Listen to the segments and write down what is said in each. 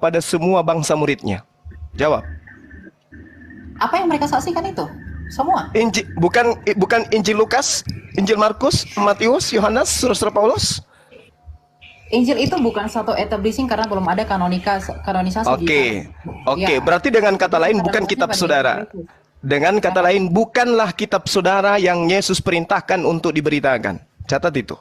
pada semua bangsa muridnya? Jawab. Apa yang mereka saksikan itu? Semua. Bukan Injil Lukas, Injil Markus, Matius, Yohanes, Surat Paulus. Injil itu bukan satu establishing karena belum ada kanonisasi. Oke, berarti dengan kata lain bukan kitab saudara. Dengan kata lain bukanlah kitab saudara yang Yesus perintahkan untuk diberitakan. Catat itu.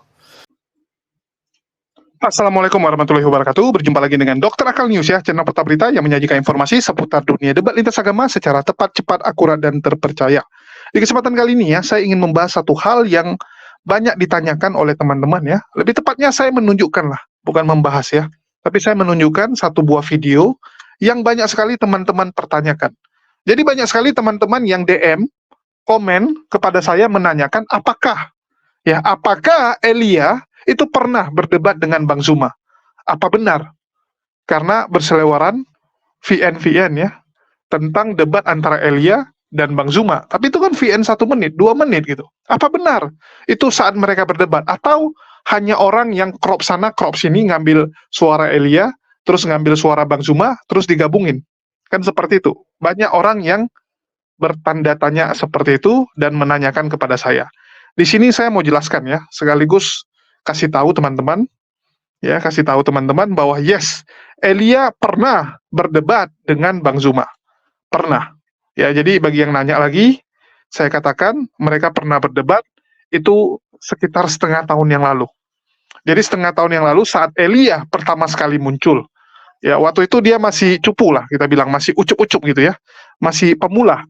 Assalamualaikum warahmatullahi wabarakatuh. Berjumpa lagi dengan Dr. Akal News ya, channel peta berita yang menyajikan informasi seputar dunia debat lintas agama secara tepat, cepat, akurat, dan terpercaya. Di kesempatan kali ini ya, saya ingin membahas satu hal yang banyak ditanyakan oleh teman-teman ya. Lebih tepatnya saya menunjukkan lah, bukan membahas ya. Tapi saya menunjukkan satu buah video yang banyak sekali teman-teman pertanyakan. Jadi banyak sekali teman-teman yang DM, komen kepada saya menanyakan apakah Elia itu pernah berdebat dengan Bang Zuma? Apa benar? Karena berselewaran VN ya tentang debat antara Elia dan Bang Zuma. Tapi itu kan VN 1 menit, 2 menit gitu. Apa benar itu saat mereka berdebat? Atau hanya orang yang crop sana, crop sini, ngambil suara Elia, terus ngambil suara Bang Zuma, terus digabungin? Kan seperti itu. Banyak orang yang bertanda tanya seperti itu dan menanyakan kepada saya. Di sini saya mau jelaskan ya, sekaligus kasih tahu teman-teman bahwa yes, Elia pernah berdebat dengan Bang Zuma. Pernah. Ya, jadi bagi yang nanya lagi, saya katakan mereka pernah berdebat itu sekitar setengah tahun yang lalu. Jadi setengah tahun yang lalu saat Elia pertama sekali muncul. Ya, waktu itu dia masih cupu lah, kita bilang masih ucup-ucup gitu ya. Masih pemula.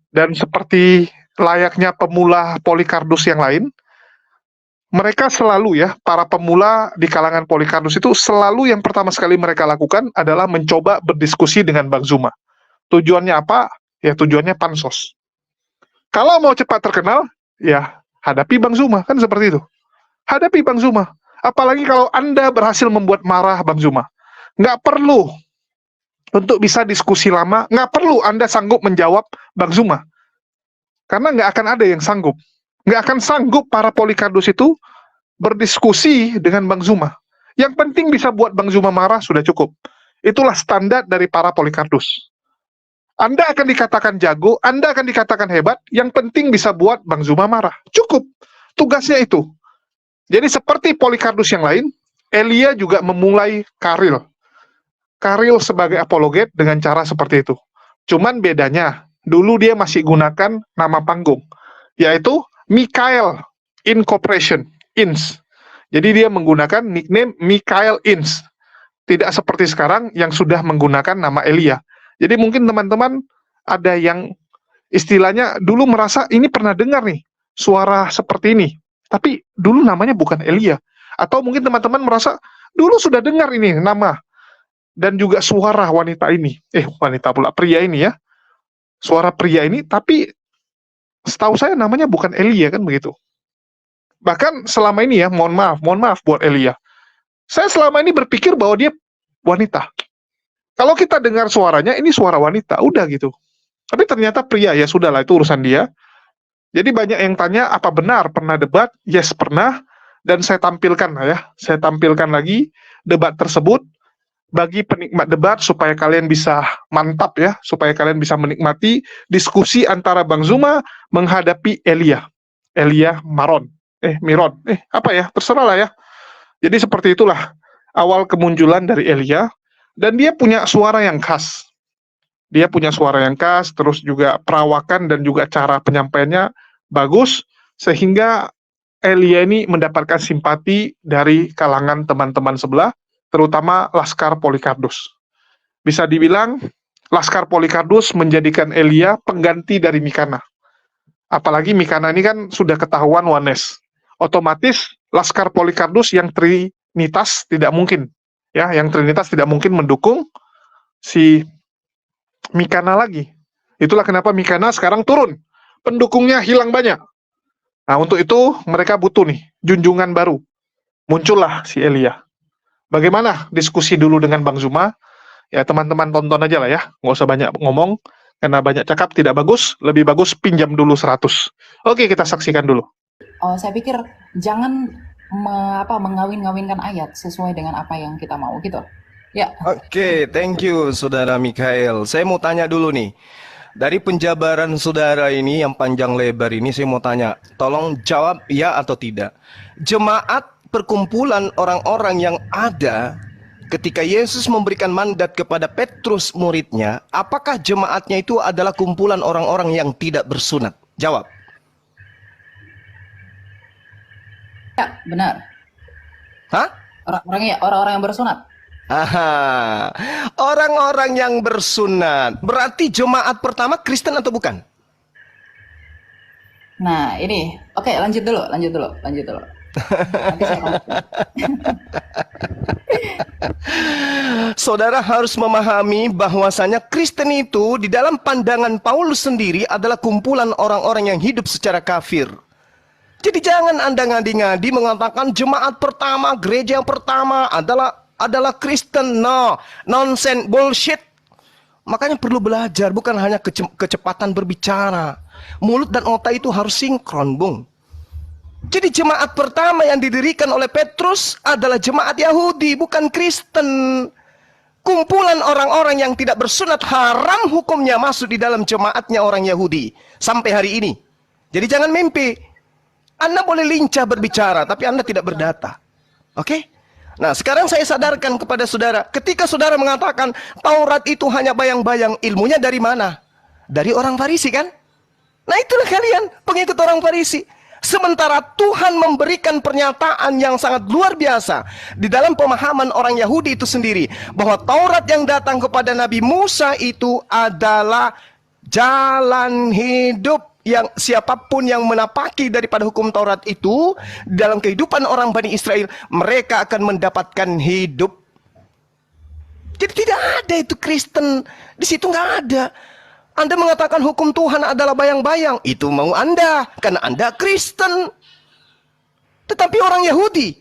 Dan seperti layaknya pemula Polycarpus yang lain, mereka selalu ya, para pemula di kalangan Polycarpus itu selalu yang pertama sekali mereka lakukan adalah mencoba berdiskusi dengan Bang Zuma. Tujuannya apa? Ya tujuannya pansos. Kalau mau cepat terkenal, ya hadapi Bang Zuma, kan seperti itu. Hadapi Bang Zuma. Apalagi kalau Anda berhasil membuat marah Bang Zuma. Nggak perlu untuk bisa diskusi lama, nggak perlu Anda sanggup menjawab Bang Zuma. Karena nggak akan ada yang sanggup. Nggak akan sanggup para Polycarpus itu berdiskusi dengan Bang Zuma. Yang penting bisa buat Bang Zuma marah sudah cukup. Itulah standar dari para Polycarpus. Anda akan dikatakan jago, Anda akan dikatakan hebat, yang penting bisa buat Bang Zuma marah. Cukup. Tugasnya itu. Jadi seperti Polycarpus yang lain, Elia juga memulai karir sebagai apologet dengan cara seperti itu. Cuman bedanya, dulu dia masih gunakan nama panggung, yaitu Mikhail Incorporation, Inc. Jadi dia menggunakan nickname Mikhail Inc. Tidak seperti sekarang yang sudah menggunakan nama Elia. Jadi mungkin teman-teman ada yang istilahnya dulu merasa ini pernah dengar nih suara seperti ini, tapi dulu namanya bukan Elia. Atau mungkin teman-teman merasa dulu sudah dengar ini nama dan juga suara wanita ini. Wanita pula, pria ini ya. Suara pria ini, tapi setahu saya namanya bukan Elia, kan begitu. Bahkan selama ini ya, mohon maaf buat Elia. Saya selama ini berpikir bahwa dia wanita. Kalau kita dengar suaranya, ini suara wanita, udah gitu. Tapi ternyata pria, ya sudahlah, itu urusan dia. Jadi banyak yang tanya, apa benar pernah debat? Yes, pernah. Dan saya tampilkan lagi debat tersebut bagi penikmat debat supaya kalian bisa mantap ya, supaya kalian bisa menikmati diskusi antara Bang Zuma menghadapi Elia Miron, apa ya, terserah lah ya. Jadi seperti itulah awal kemunculan dari Elia, dan dia punya suara yang khas. Terus juga perawakan dan juga cara penyampaiannya bagus, sehingga Elia ini mendapatkan simpati dari kalangan teman-teman sebelah, terutama Laskar Polycarpus. Bisa dibilang, Laskar Polycarpus menjadikan Elia pengganti dari Mikana. Apalagi Mikana ini kan sudah ketahuan Ones. Otomatis Laskar Polycarpus yang Trinitas tidak mungkin. Ya, yang Trinitas tidak mungkin mendukung si Mikana lagi. Itulah kenapa Mikana sekarang turun. Pendukungnya hilang banyak. Nah, untuk itu mereka butuh nih junjungan baru. Muncullah si Elia. Bagaimana diskusi dulu dengan Bang Zuma? Ya teman-teman tonton aja lah ya, nggak usah banyak ngomong, karena banyak cakap tidak bagus, lebih bagus pinjam dulu 100. Oke, kita saksikan dulu. Saya pikir jangan mengawin-ngawinkan ayat sesuai dengan apa yang kita mau gitu. Ya, Oke, thank you Saudara Mikael. Saya mau tanya dulu nih. Dari penjabaran saudara ini yang panjang lebar ini saya mau tanya, tolong jawab ya atau tidak. Jemaat perkumpulan orang-orang yang ada ketika Yesus memberikan mandat kepada Petrus muridnya, apakah jemaatnya itu adalah kumpulan orang-orang yang tidak bersunat? Jawab. ya, benar. Hah? Orang-orang yang bersunat. Aha, orang-orang yang bersunat. Berarti jemaat pertama Kristen atau bukan? Nah, ini. Oke, lanjut dulu. Nanti saya lanjutkan. Saudara harus memahami bahwasanya Kristen itu di dalam pandangan Paulus sendiri adalah kumpulan orang-orang yang hidup secara kafir. Jadi jangan Anda ngadi-ngadi mengatakan jemaat pertama, gereja yang pertama adalah Kristen. No, nonsense, bullshit. Makanya perlu belajar, bukan hanya kecepatan berbicara. Mulut dan otak itu harus sinkron, Bung. Jadi jemaat pertama yang didirikan oleh Petrus adalah jemaat Yahudi, bukan Kristen. Kumpulan orang-orang yang tidak bersunat haram hukumnya masuk di dalam jemaatnya orang Yahudi sampai hari ini. Jadi jangan mimpi. Anda boleh lincah berbicara, tapi Anda tidak berdata. Oke? Nah, sekarang saya sadarkan kepada saudara, ketika saudara mengatakan Taurat itu hanya bayang-bayang, ilmunya dari mana? Dari orang Farisi kan? Nah, itulah kalian, pengikut orang Farisi. Sementara Tuhan memberikan pernyataan yang sangat luar biasa di dalam pemahaman orang Yahudi itu sendiri, bahwa Taurat yang datang kepada Nabi Musa itu adalah jalan hidup, yang siapapun yang menapaki daripada hukum Taurat itu dalam kehidupan orang Bani Israel, mereka akan mendapatkan hidup. Jadi tidak ada itu Kristen di situ, nggak ada. Anda mengatakan hukum Tuhan adalah bayang-bayang, itu mau Anda karena Anda Kristen. Tetapi orang Yahudi,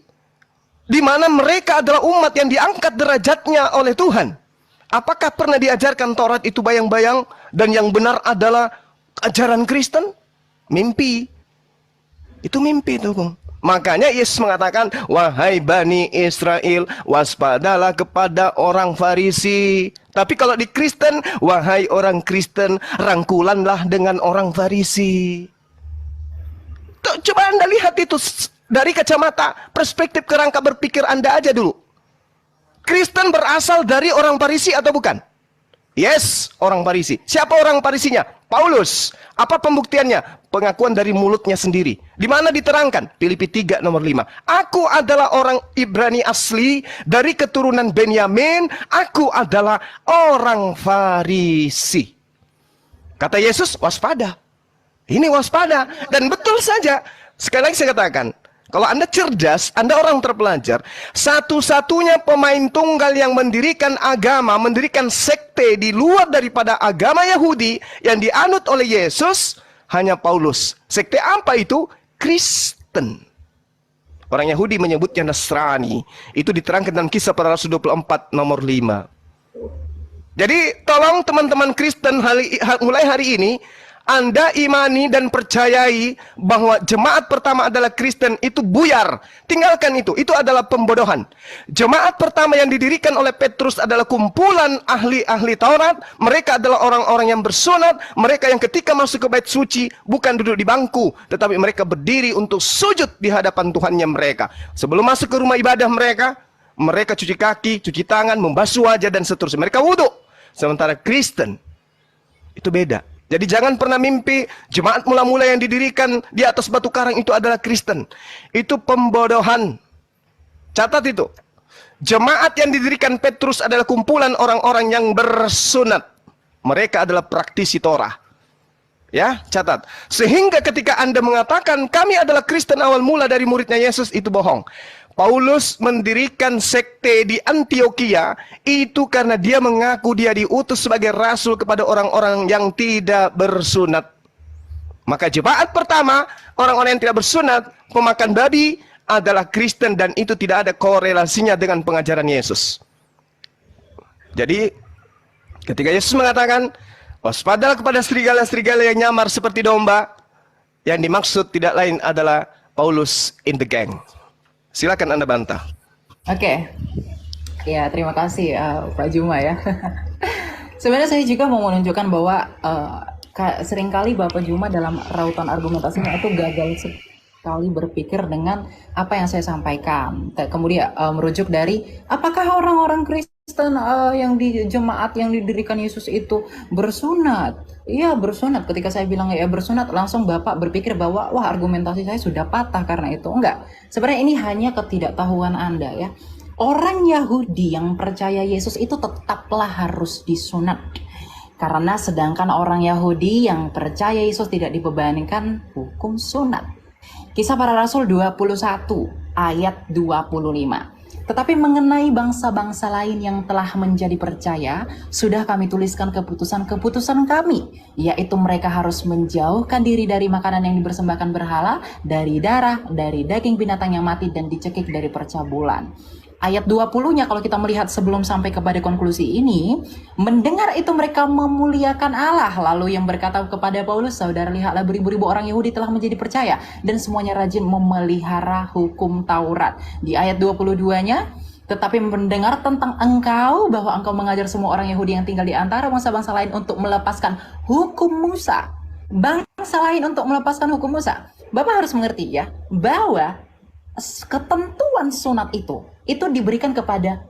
di mana mereka adalah umat yang diangkat derajatnya oleh Tuhan, apakah pernah diajarkan Taurat itu bayang-bayang dan yang benar adalah ajaran Kristen? Mimpi. Itu mimpi itu, Bung. Makanya Yesus mengatakan, wahai Bani Israel, waspadalah kepada orang Farisi. Tapi kalau di Kristen, wahai orang Kristen, rangkulanlah dengan orang Farisi. Tuh, coba Anda lihat itu dari kacamata perspektif kerangka berpikir Anda aja dulu. Kristen berasal dari orang Farisi atau bukan? Yes, orang Farisi. Siapa orang Farisinya? Paulus. Apa pembuktiannya? Pengakuan dari mulutnya sendiri. Di mana diterangkan? Filipi 3 nomor 5. Aku adalah orang Ibrani asli dari keturunan Benyamin. Aku adalah orang Farisi. Kata Yesus, waspada. Ini waspada. Dan betul saja. Sekali lagi saya katakan, kalau Anda cerdas, Anda orang terpelajar, satu-satunya pemain tunggal yang mendirikan agama, mendirikan sekte di luar daripada agama Yahudi yang dianut oleh Yesus, hanya Paulus. Sekte apa itu? Kristen. Orang Yahudi menyebutnya Nasrani. Itu diterangkan dalam Kisah Para Rasul 24 nomor 5. Jadi tolong teman-teman Kristen mulai hari ini, Anda imani dan percayai bahwa jemaat pertama adalah Kristen, itu buyar. Tinggalkan itu adalah pembodohan. Jemaat pertama yang didirikan oleh Petrus adalah kumpulan ahli-ahli Taurat. Mereka adalah orang-orang yang bersunat. Mereka yang ketika masuk ke bait suci bukan duduk di bangku, tetapi mereka berdiri untuk sujud di hadapan Tuhannya mereka. Sebelum masuk ke rumah ibadah mereka cuci kaki, cuci tangan, membasuh wajah dan seterusnya. Mereka wudhu. Sementara Kristen itu beda. Jadi jangan pernah mimpi jemaat mula-mula yang didirikan di atas batu karang itu adalah Kristen. Itu pembodohan. Catat itu. Jemaat yang didirikan Petrus adalah kumpulan orang-orang yang bersunat. Mereka adalah praktisi Torah. Ya, catat. Sehingga ketika Anda mengatakan kami adalah Kristen awal mula dari muridnya Yesus, itu bohong. Paulus mendirikan sekte di Antioquia itu karena dia mengaku dia diutus sebagai rasul kepada orang-orang yang tidak bersunat. Maka jemaat pertama, orang-orang yang tidak bersunat, pemakan babi, adalah Kristen, dan itu tidak ada korelasinya dengan pengajaran Yesus. Jadi ketika Yesus mengatakan waspadalah kepada serigala-serigala yang nyamar seperti domba, yang dimaksud tidak lain adalah Paulus in the gang. Silakan Anda bantah. Oke. Ya, terima kasih Pak Juma ya. Sebenarnya saya juga mau menunjukkan bahwa seringkali Bapak Juma dalam rautan argumentasinya itu gagal sekali berpikir dengan apa yang saya sampaikan. Kemudian merujuk dari apakah orang-orang Kristen yang di jemaat yang didirikan Yesus itu bersunat? Iya bersunat. Ketika saya bilang ya bersunat, langsung Bapak berpikir bahwa wah argumentasi saya sudah patah karena itu. Enggak. Sebenarnya ini hanya ketidaktahuan Anda ya. Orang Yahudi yang percaya Yesus itu tetaplah harus disunat. Karena sedangkan orang Yahudi yang percaya Yesus tidak dibebankan hukum sunat. Kisah Para Rasul 21 ayat 25. Tetapi mengenai bangsa-bangsa lain yang telah menjadi percaya, sudah kami tuliskan keputusan-keputusan kami, yaitu mereka harus menjauhkan diri dari makanan yang dipersembahkan berhala, dari darah, dari daging binatang yang mati, dan dicekik dari percabulan. Ayat 20-nya kalau kita melihat sebelum sampai kepada konklusi ini, mendengar itu mereka memuliakan Allah. Lalu yang berkata kepada Paulus, saudara lihatlah beribu-ribu orang Yahudi telah menjadi percaya dan semuanya rajin memelihara hukum Taurat. Di ayat 22-nya, tetapi mendengar tentang engkau bahwa engkau mengajar semua orang Yahudi yang tinggal di antara bangsa-bangsa lain untuk melepaskan hukum Musa. Bangsa lain untuk melepaskan hukum Musa. Bapak harus mengerti ya, bahwa ketentuan sunat itu diberikan kepada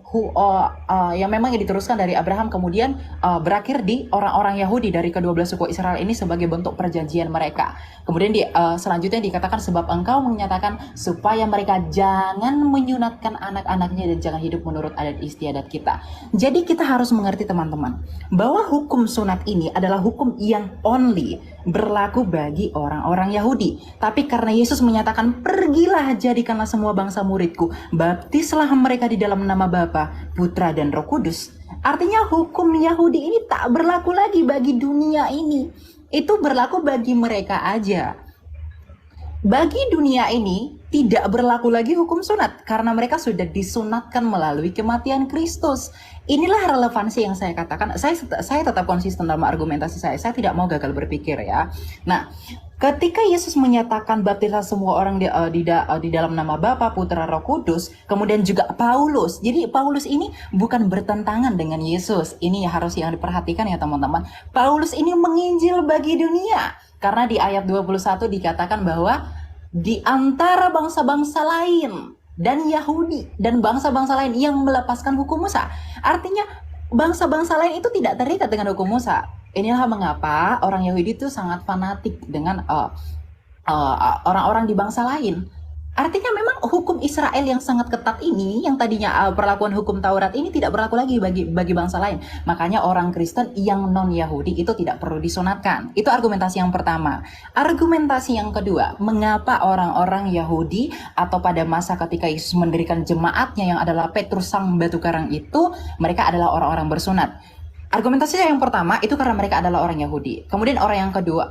yang memang diteruskan dari Abraham, kemudian berakhir di orang-orang Yahudi dari ke-12 suku Israel ini sebagai bentuk perjanjian mereka. Kemudian selanjutnya dikatakan sebab engkau menyatakan supaya mereka jangan menyunatkan anak-anaknya dan jangan hidup menurut adat istiadat kita. Jadi kita harus mengerti teman-teman bahwa hukum sunat ini adalah hukum yang only berlaku bagi orang-orang Yahudi. Tapi karena Yesus menyatakan pergilah jadikanlah semua bangsa muridku, baptislah mereka di dalam nama Bapa, Putra dan Roh Kudus. Artinya hukum Yahudi ini tak berlaku lagi bagi dunia ini. Itu berlaku bagi mereka aja. Bagi dunia ini tidak berlaku lagi hukum sunat karena mereka sudah disunatkan melalui kematian Kristus. Inilah relevansi yang saya katakan. Saya tetap konsisten dalam argumentasi saya. Saya tidak mau gagal berpikir ya. Nah, ketika Yesus menyatakan baptislah semua orang di dalam nama Bapa, Putra, Roh Kudus, kemudian juga Paulus. Jadi Paulus ini bukan bertentangan dengan Yesus. Ini harus yang diperhatikan ya teman-teman. Paulus ini menginjil bagi dunia. Karena di ayat 21 dikatakan bahwa di antara bangsa-bangsa lain dan Yahudi dan bangsa-bangsa lain yang melepaskan hukum Musa. Artinya bangsa-bangsa lain itu tidak terikat dengan hukum Musa. Inilah mengapa orang Yahudi itu sangat fanatik dengan orang-orang di bangsa lain. Artinya memang hukum Israel yang sangat ketat ini, yang tadinya perlakuan hukum Taurat ini tidak berlaku lagi bagi bangsa lain. Makanya orang Kristen yang non-Yahudi itu tidak perlu disunatkan. Itu argumentasi yang pertama. Argumentasi yang kedua, mengapa orang-orang Yahudi atau pada masa ketika Yesus mendirikan jemaatnya yang adalah Petrus sang batu karang itu, mereka adalah orang-orang bersunat. Argumentasi yang pertama itu karena mereka adalah orang Yahudi. Kemudian orang yang kedua,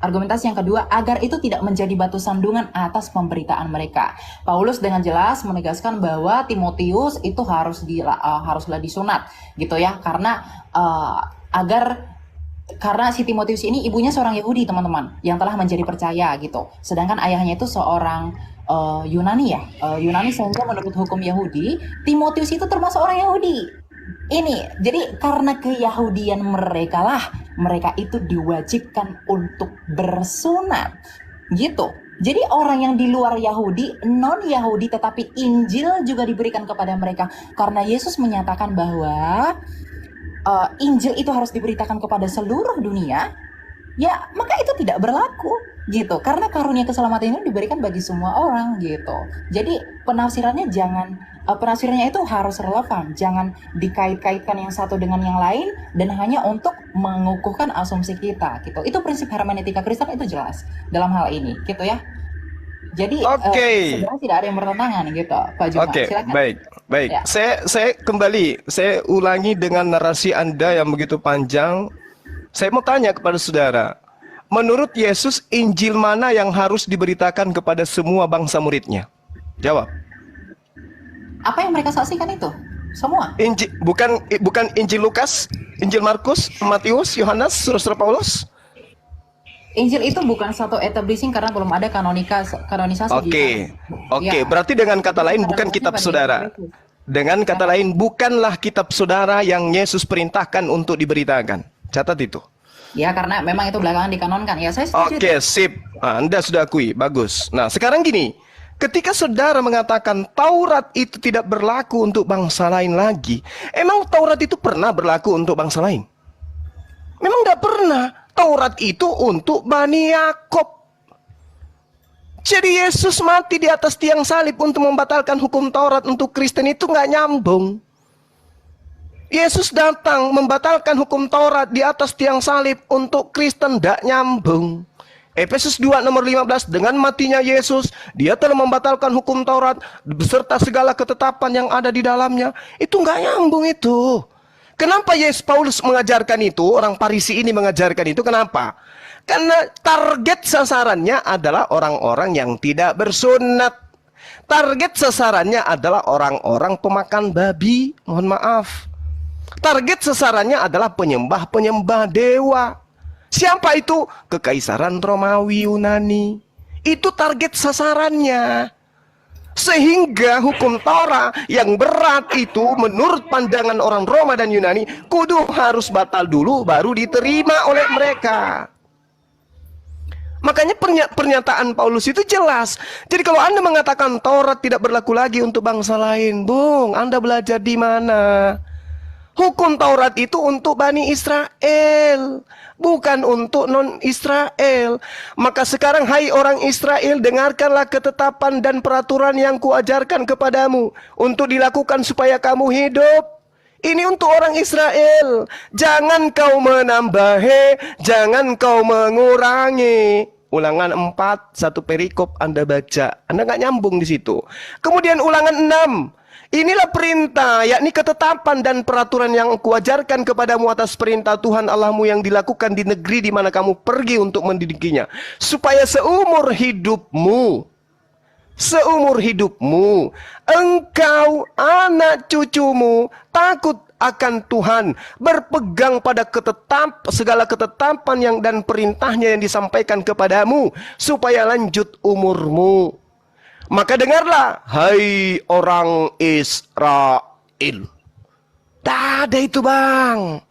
argumentasi yang kedua agar itu tidak menjadi batu sandungan atas pemberitaan mereka. Paulus dengan jelas menegaskan bahwa Timotius itu haruslah disunat, gitu ya, karena karena si Timotius ini ibunya seorang Yahudi teman-teman yang telah menjadi percaya gitu. Sedangkan ayahnya itu seorang Yunani ya, Yunani sehingga menurut hukum Yahudi Timotius itu termasuk orang Yahudi. Ini, jadi karena keyahudian mereka itu diwajibkan untuk bersunat, gitu. Jadi orang yang di luar Yahudi, non-Yahudi, tetapi Injil juga diberikan kepada mereka. Karena Yesus menyatakan bahwa Injil itu harus diberitakan kepada seluruh dunia, ya maka itu tidak berlaku, gitu. Karena karunia keselamatan ini diberikan bagi semua orang, gitu. Jadi penafsirannya penafsirannya itu harus relevan, jangan dikait-kaitkan yang satu dengan yang lain dan hanya untuk mengukuhkan asumsi kita, gitu. Itu prinsip hermeneutika Kristen itu jelas dalam hal ini, gitu ya. Jadi sebenarnya tidak ada yang bertentangan, gitu, Pak Juma. Silakan. Baik. Ya. Saya ulangi dengan narasi Anda yang begitu panjang. Saya mau tanya kepada saudara, menurut Yesus Injil mana yang harus diberitakan kepada semua bangsa muridnya? Jawab. Apa yang mereka saksikan itu? Semua. Injil, bukan Injil Lukas, Injil Markus, Matius, Yohanes, Surat Paulus. Injil itu bukan satu establishing karena belum ada kanonisasi. Oke. Berarti dengan kata lain bukan kitab saudara. Dengan kata lain, bukanlah kitab saudara yang Yesus perintahkan untuk diberitakan. Catat itu. Ya, karena memang itu belakangan dikanonkan. Ya, saya setuju. Oke, sip. Nah, Anda sudah akui, bagus. Nah, sekarang gini, ketika saudara mengatakan Taurat itu tidak berlaku untuk bangsa lain lagi, emang Taurat itu pernah berlaku untuk bangsa lain? Memang tidak pernah. Taurat itu untuk Bani Yakob. Jadi Yesus mati di atas tiang salib untuk membatalkan hukum Taurat untuk Kristen itu nggak nyambung. Yesus datang membatalkan hukum Taurat di atas tiang salib untuk Kristen, tidak nyambung. Efesus 2 nomor 15, dengan matinya Yesus, dia telah membatalkan hukum Taurat beserta segala ketetapan yang ada di dalamnya. Itu nggak nyambung itu. Kenapa Paulus mengajarkan itu, orang Farisi ini mengajarkan itu, kenapa? Karena target sasarannya adalah orang-orang yang tidak bersunat. Target sasarannya adalah orang-orang pemakan babi, mohon maaf. Target sasarannya adalah penyembah-penyembah dewa. Siapa itu? Kekaisaran Romawi Yunani. Itu target sasarannya. Sehingga hukum Taurat yang berat itu menurut pandangan orang Roma dan Yunani kudu harus batal dulu baru diterima oleh mereka. Makanya pernyataan Paulus itu jelas. Jadi kalau Anda mengatakan Taurat tidak berlaku lagi untuk bangsa lain, Bung, Anda belajar di mana? Hukum Taurat itu untuk Bani Israel, bukan untuk non-Israel. Maka sekarang, hai orang Israel, dengarkanlah ketetapan dan peraturan yang kuajarkan kepadamu untuk dilakukan supaya kamu hidup. Ini untuk orang Israel. Jangan kau menambahi, jangan kau mengurangi. Ulangan 4, satu perikop Anda baca. Anda nggak nyambung di situ. Kemudian ulangan 6. Inilah perintah, yakni ketetapan dan peraturan yang kuajarkan kepadamu atas perintah Tuhan Allahmu yang dilakukan di negeri di mana kamu pergi untuk mendidikinya. Supaya seumur hidupmu, engkau, anak cucumu, takut akan Tuhan, berpegang pada segala ketetapan yang dan perintahnya yang disampaikan kepadamu, supaya lanjut umurmu. Maka dengarlah, hai orang Israel. Tak ada itu, Bang.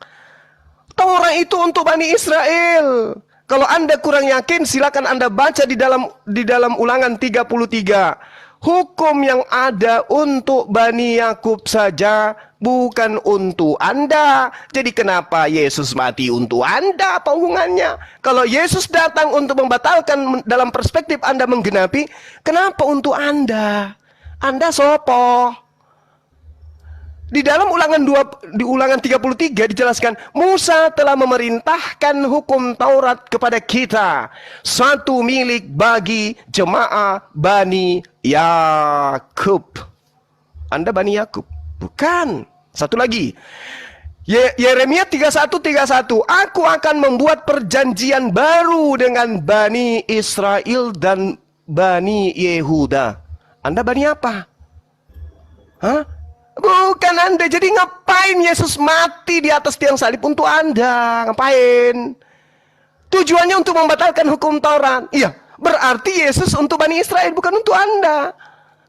Taurat itu untuk Bani Israel. Kalau Anda kurang yakin, silakan Anda baca di dalam Ulangan 33. Hukum yang ada untuk Bani Yakub saja, bukan untuk Anda. Jadi kenapa Yesus mati untuk Anda? Apa hubungannya? Kalau Yesus datang untuk membatalkan dalam perspektif Anda menggenapi, kenapa untuk Anda? Anda sopo? Di dalam di Ulangan 33 dijelaskan, Musa telah memerintahkan hukum Taurat kepada kita, satu milik bagi jemaah Bani Yakub. Anda Bani Yakub? Bukan. Satu lagi. Yeremia 31:31, aku akan membuat perjanjian baru dengan Bani Israel dan Bani Yehuda. Anda Bani apa? Hah? Bukan Anda. Jadi ngapain Yesus mati di atas tiang salib untuk Anda? Ngapain? Tujuannya untuk membatalkan hukum Taurat. Iya, berarti Yesus untuk Bani Israel, bukan untuk Anda.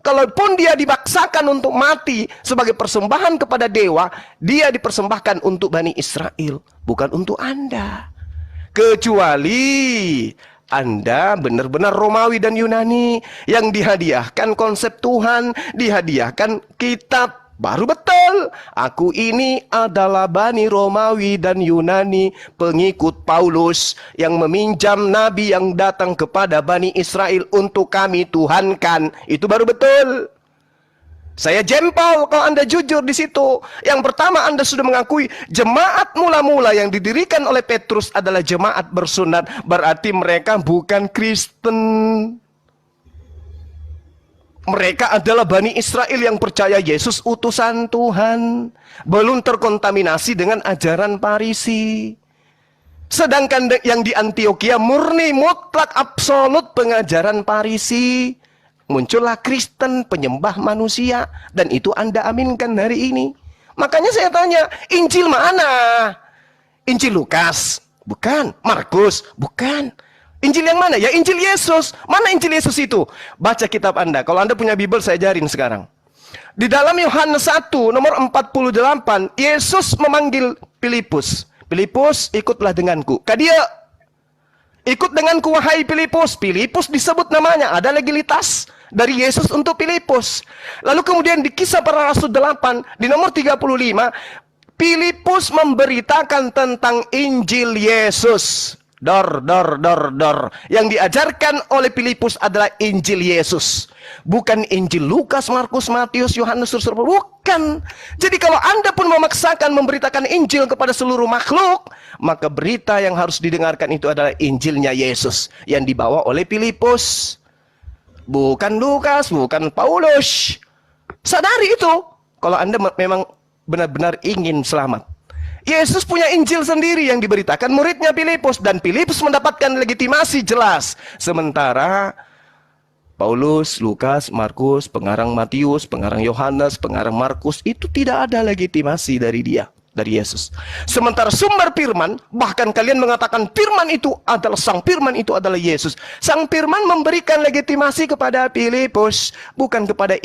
Kalaupun dia dipaksakan untuk mati sebagai persembahan kepada dewa, dia dipersembahkan untuk Bani Israel, bukan untuk Anda. Kecuali Anda benar-benar Romawi dan Yunani yang dihadiahkan konsep Tuhan, dihadiahkan kitab. Baru betul, aku ini adalah Bani Romawi dan Yunani, pengikut Paulus yang meminjam nabi yang datang kepada Bani Israel untuk kami tuhankan. Itu baru betul. Saya jempol kalau Anda jujur di situ. Yang pertama, Anda sudah mengakui jemaat mula-mula yang didirikan oleh Petrus adalah jemaat bersunat, berarti mereka bukan Kristen. Mereka adalah Bani Israel yang percaya Yesus utusan Tuhan, belum terkontaminasi dengan ajaran Farisi. Sedangkan yang di Antioquia murni mutlak absolut pengajaran Farisi. Muncullah Kristen penyembah manusia, dan itu Anda aminkan hari ini. Makanya saya tanya, Injil mana? Injil Lukas? Bukan. Markus? Bukan. Injil yang mana? Ya Injil Yesus. Mana Injil Yesus itu? Baca kitab Anda. Kalau Anda punya Bible, saya ajarin sekarang. Di dalam Yohanes 1 nomor 48, Yesus memanggil Filipus. Filipus, ikutlah denganku. Kadia, ikut denganku wahai Filipus. Filipus disebut namanya, ada legalitas dari Yesus untuk Filipus. Lalu kemudian di Kisah Para Rasul 8 di nomor 35, Filipus memberitakan tentang Injil Yesus. Dor. Yang diajarkan oleh Filipus adalah Injil Yesus. Bukan Injil Lukas, Markus, Matius, Yohanes, bukan. Jadi kalau Anda pun memaksakan memberitakan Injil kepada seluruh makhluk, maka berita yang harus didengarkan itu adalah Injilnya Yesus yang dibawa oleh Filipus. Bukan Lukas, bukan Paulus. Sadari itu kalau Anda memang benar-benar ingin selamat. Yesus punya Injil sendiri yang diberitakan muridnya Filipus, dan Filipus mendapatkan legitimasi jelas. Sementara Paulus, Lukas, Markus, pengarang Matius, pengarang Yohanes, pengarang Markus itu tidak ada legitimasi dari dia, dari Yesus. Sementara sumber firman, bahkan kalian mengatakan firman itu adalah sang firman itu adalah Yesus. Sang firman memberikan legitimasi kepada Filipus, bukan kepada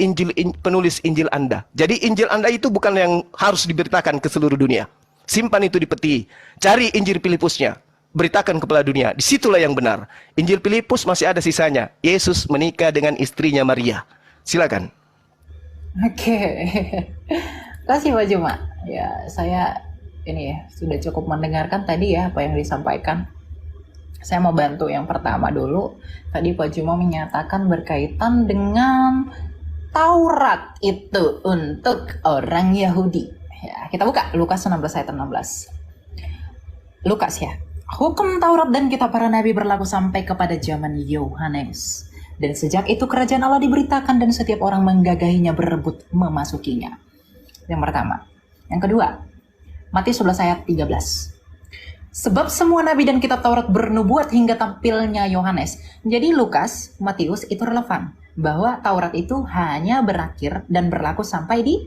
penulis Injil Anda. Jadi Injil Anda itu bukan yang harus diberitakan ke seluruh dunia. Simpan itu di peti. Cari Injil Filipusnya. Beritakan kepada dunia. Disitulah yang benar. Injil Filipus masih ada sisanya. Yesus menikah dengan istrinya Maria. Silakan. Oke. Terima kasih Pak Juma. Ya, saya ini ya sudah cukup mendengarkan tadi ya apa yang disampaikan. Saya mau bantu yang pertama dulu. Tadi Pak Juma menyatakan berkaitan dengan Taurat itu untuk orang Yahudi. Ya, kita buka Lukas 16 ayat 16. Lukas ya. Hukum Taurat dan kitab para nabi berlaku sampai kepada zaman Yohanes. Dan sejak itu kerajaan Allah diberitakan dan setiap orang menggagahinya berebut memasukinya. Yang pertama. Yang kedua, Matius 11 ayat 13. Sebab semua nabi dan kitab Taurat bernubuat hingga tampilnya Yohanes. Jadi Lukas, Matius itu relevan. Bahwa Taurat itu hanya berakhir dan berlaku sampai di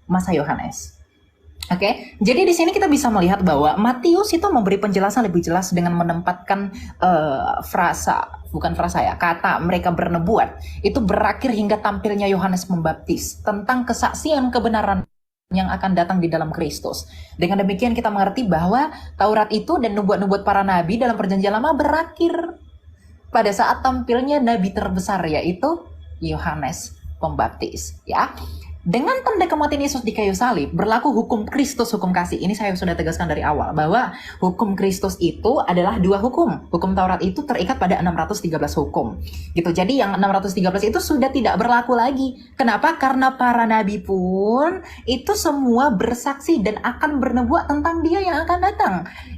masa Yohanes. Oke, jadi di sini kita bisa melihat bahwa Matius itu memberi penjelasan lebih jelas dengan menempatkan kata mereka bernubuat itu berakhir hingga tampilnya Yohanes Pembaptis tentang kesaksian kebenaran yang akan datang di dalam Kristus. Dengan demikian kita mengerti bahwa Taurat itu dan nubuat-nubuat para nabi dalam perjanjian lama berakhir pada saat tampilnya nabi terbesar, yaitu Yohanes Pembaptis, ya. Dengan tanda kematian Yesus di kayu salib, berlaku hukum Kristus, hukum kasih. Ini saya sudah tegaskan dari awal, bahwa hukum Kristus itu adalah dua hukum. Hukum Taurat itu terikat pada 613 hukum. Gitu. Jadi yang 613 itu sudah tidak berlaku lagi. Kenapa? Karena para nabi pun itu semua bersaksi dan akan bernubuat tentang dia yang akan datang.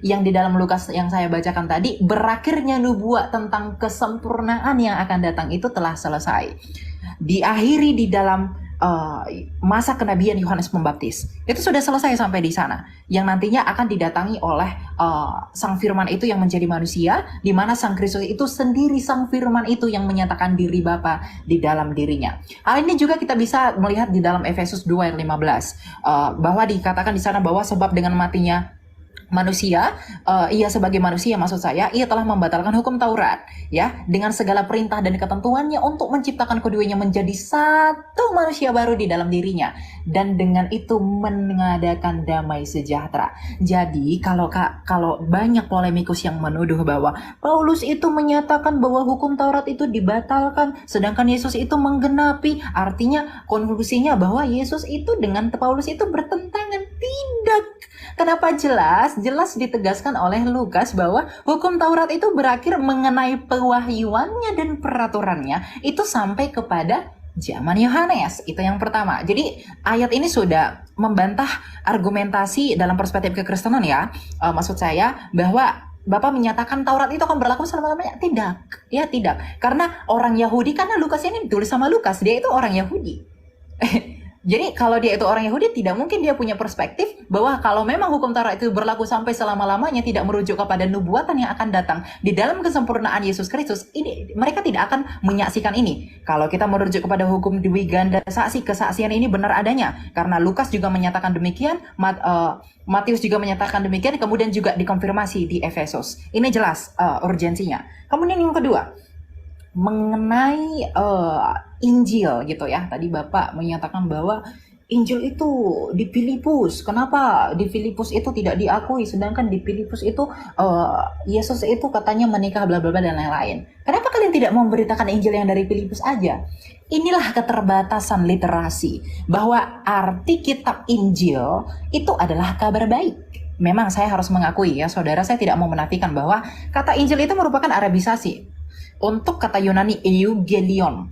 Yang di dalam Lukas yang saya bacakan tadi, berakhirnya nubuat tentang kesempurnaan yang akan datang itu telah selesai. Diakhiri di dalam masa kenabian Yohanes Pembaptis. Itu sudah selesai sampai di sana. Yang nantinya akan didatangi oleh Sang Firman itu yang menjadi manusia, di mana Sang Kristus itu sendiri Sang Firman itu yang menyatakan diri Bapa di dalam dirinya. Hal ini juga kita bisa melihat di dalam Efesus 2 ayat 15, bahwa dikatakan di sana bahwa sebab dengan matinya manusia, ia sebagai manusia maksud saya, ia telah membatalkan hukum Taurat, ya, dengan segala perintah dan ketentuannya untuk menciptakan keduanya menjadi satu manusia baru di dalam dirinya, dan dengan itu mengadakan damai sejahtera. Jadi kalau banyak polemikus yang menuduh bahwa Paulus itu menyatakan bahwa hukum Taurat itu dibatalkan, sedangkan Yesus itu menggenapi, artinya konklusinya bahwa Yesus itu dengan Paulus itu bertentangan. Tidak. Kenapa jelas ditegaskan oleh Lukas bahwa hukum Taurat itu berakhir mengenai pewahyuannya dan peraturannya itu sampai kepada zaman Yohanes. Itu yang pertama. Jadi ayat ini sudah membantah argumentasi dalam perspektif kekristenan, ya. Maksud saya bahwa Bapak menyatakan Taurat itu akan berlaku selama-lamanya. Tidak. Ya tidak. Karena orang Yahudi, karena Lukas ini ditulis sama Lukas, dia itu orang Yahudi. Jadi kalau dia itu orang Yahudi, tidak mungkin dia punya perspektif bahwa kalau memang hukum Taurat itu berlaku sampai selama-lamanya, tidak merujuk kepada nubuatan yang akan datang di dalam kesempurnaan Yesus Kristus, ini mereka tidak akan menyaksikan ini. Kalau kita merujuk kepada hukum dwi ganda saksi, kesaksian ini benar adanya, karena Lukas juga menyatakan demikian, Matius juga menyatakan demikian, kemudian juga dikonfirmasi di Efesus. Ini jelas urgensinya. Kemudian yang kedua, mengenai Injil gitu ya. Tadi Bapak menyatakan bahwa Injil itu di Filipus. Kenapa di Filipus itu tidak diakui, sedangkan di Filipus itu Yesus itu katanya menikah bla bla bla dan lain-lain. Kenapa kalian tidak memberitakan Injil yang dari Filipus aja? Inilah keterbatasan literasi, bahwa arti kitab Injil itu adalah kabar baik. Memang saya harus mengakui ya saudara, saya tidak mau menafikan bahwa kata Injil itu merupakan Arabisasi untuk kata Yunani Eugelion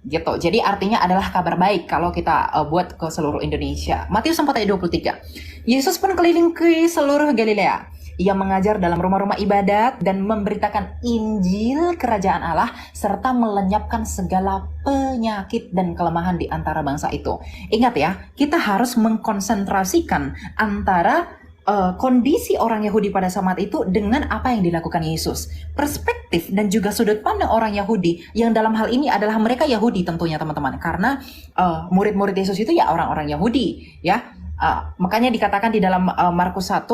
gitu. Jadi artinya adalah kabar baik kalau kita buat ke seluruh Indonesia. Matius 4 ayat 23. Yesus pun keliling ke seluruh Galilea. Ia mengajar dalam rumah-rumah ibadat dan memberitakan Injil kerajaan Allah serta melenyapkan segala penyakit dan kelemahan di antara bangsa itu. Ingat ya, kita harus mengkonsentrasikan antara kondisi orang Yahudi pada saat itu dengan apa yang dilakukan Yesus. Perspektif dan juga sudut pandang orang Yahudi yang dalam hal ini adalah mereka Yahudi tentunya teman-teman, karena murid-murid Yesus itu ya orang-orang Yahudi ya. Makanya dikatakan di dalam Markus 1,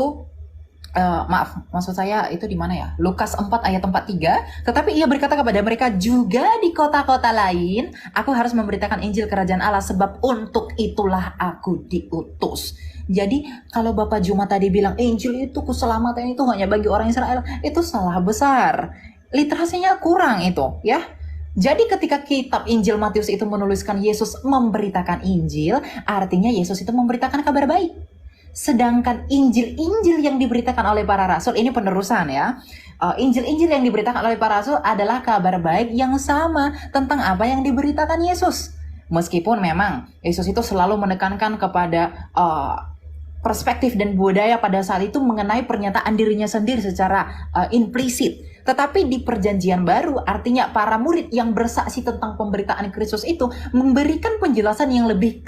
maksud saya itu di mana ya? Lukas 4 ayat 43. Tetapi ia berkata kepada mereka, juga di kota-kota lain aku harus memberitakan Injil kerajaan Allah, sebab untuk itulah aku diutus. Jadi kalau Bapak Juma tadi bilang Injil itu keselamatan itu hanya bagi orang Israel, itu salah besar. Literasinya kurang itu ya. Jadi ketika kitab Injil Matius itu menuliskan Yesus memberitakan Injil, artinya Yesus itu memberitakan kabar baik. Sedangkan Injil-Injil yang diberitakan oleh para rasul, ini penerusan ya. Injil-Injil yang diberitakan oleh para rasul adalah kabar baik yang sama tentang apa yang diberitakan Yesus. Meskipun memang Yesus itu selalu menekankan kepada perspektif dan budaya pada saat itu mengenai pernyataan dirinya sendiri secara implisit. Tetapi di perjanjian baru, artinya para murid yang bersaksi tentang pemberitaan Kristus itu memberikan penjelasan yang lebih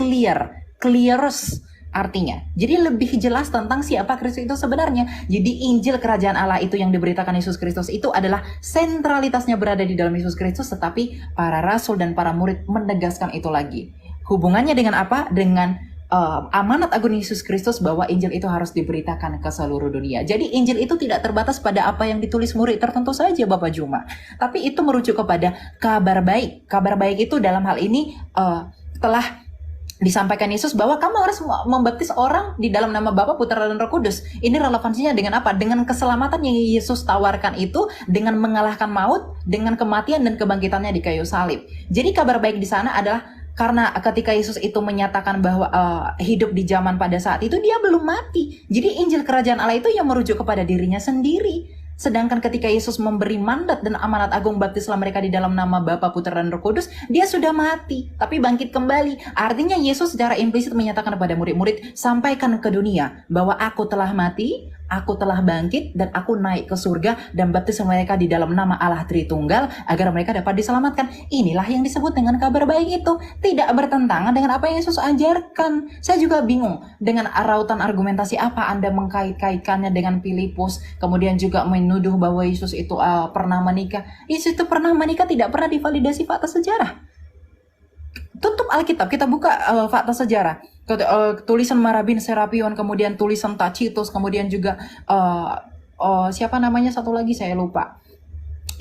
clearest artinya. Jadi lebih jelas tentang siapa Kristus itu sebenarnya. Jadi Injil kerajaan Allah itu yang diberitakan Yesus Kristus itu adalah sentralitasnya berada di dalam Yesus Kristus, tetapi para rasul dan para murid menegaskan itu lagi. Hubungannya dengan apa? Dengan amanat agung Yesus Kristus bahwa Injil itu harus diberitakan ke seluruh dunia. Jadi Injil itu tidak terbatas pada apa yang ditulis murid tertentu saja Bapak Juma, tapi itu merujuk kepada kabar baik. Kabar baik itu dalam hal ini telah disampaikan Yesus bahwa kamu harus membaptis orang di dalam nama Bapa, Putra dan Roh Kudus. Ini relevansinya dengan apa? Dengan keselamatan yang Yesus tawarkan itu, dengan mengalahkan maut, dengan kematian dan kebangkitannya di kayu salib. Jadi kabar baik di sana adalah karena ketika Yesus itu menyatakan bahwa hidup di zaman pada saat itu dia belum mati. Jadi Injil kerajaan Allah itu yang merujuk kepada dirinya sendiri. Sedangkan ketika Yesus memberi mandat dan amanat agung baptislah mereka di dalam nama Bapa, Putra dan Roh Kudus, dia sudah mati tapi bangkit kembali. Artinya Yesus secara implisit menyatakan kepada murid-murid, sampaikan ke dunia bahwa aku telah mati, aku telah bangkit, dan aku naik ke surga dan baptis mereka di dalam nama Allah Tritunggal agar mereka dapat diselamatkan. Inilah yang disebut dengan kabar baik itu. Tidak bertentangan dengan apa yang Yesus ajarkan. Saya juga bingung dengan rautan argumentasi apa Anda mengkait-kaitkannya dengan Filipus, kemudian juga menuduh bahwa Yesus itu pernah menikah. Yesus itu pernah menikah tidak pernah divalidasi fakta sejarah. Tutup Alkitab, kita buka fakta sejarah. Tulisan Marabin Serapion, kemudian tulisan Tacitus, kemudian juga siapa namanya satu lagi saya lupa,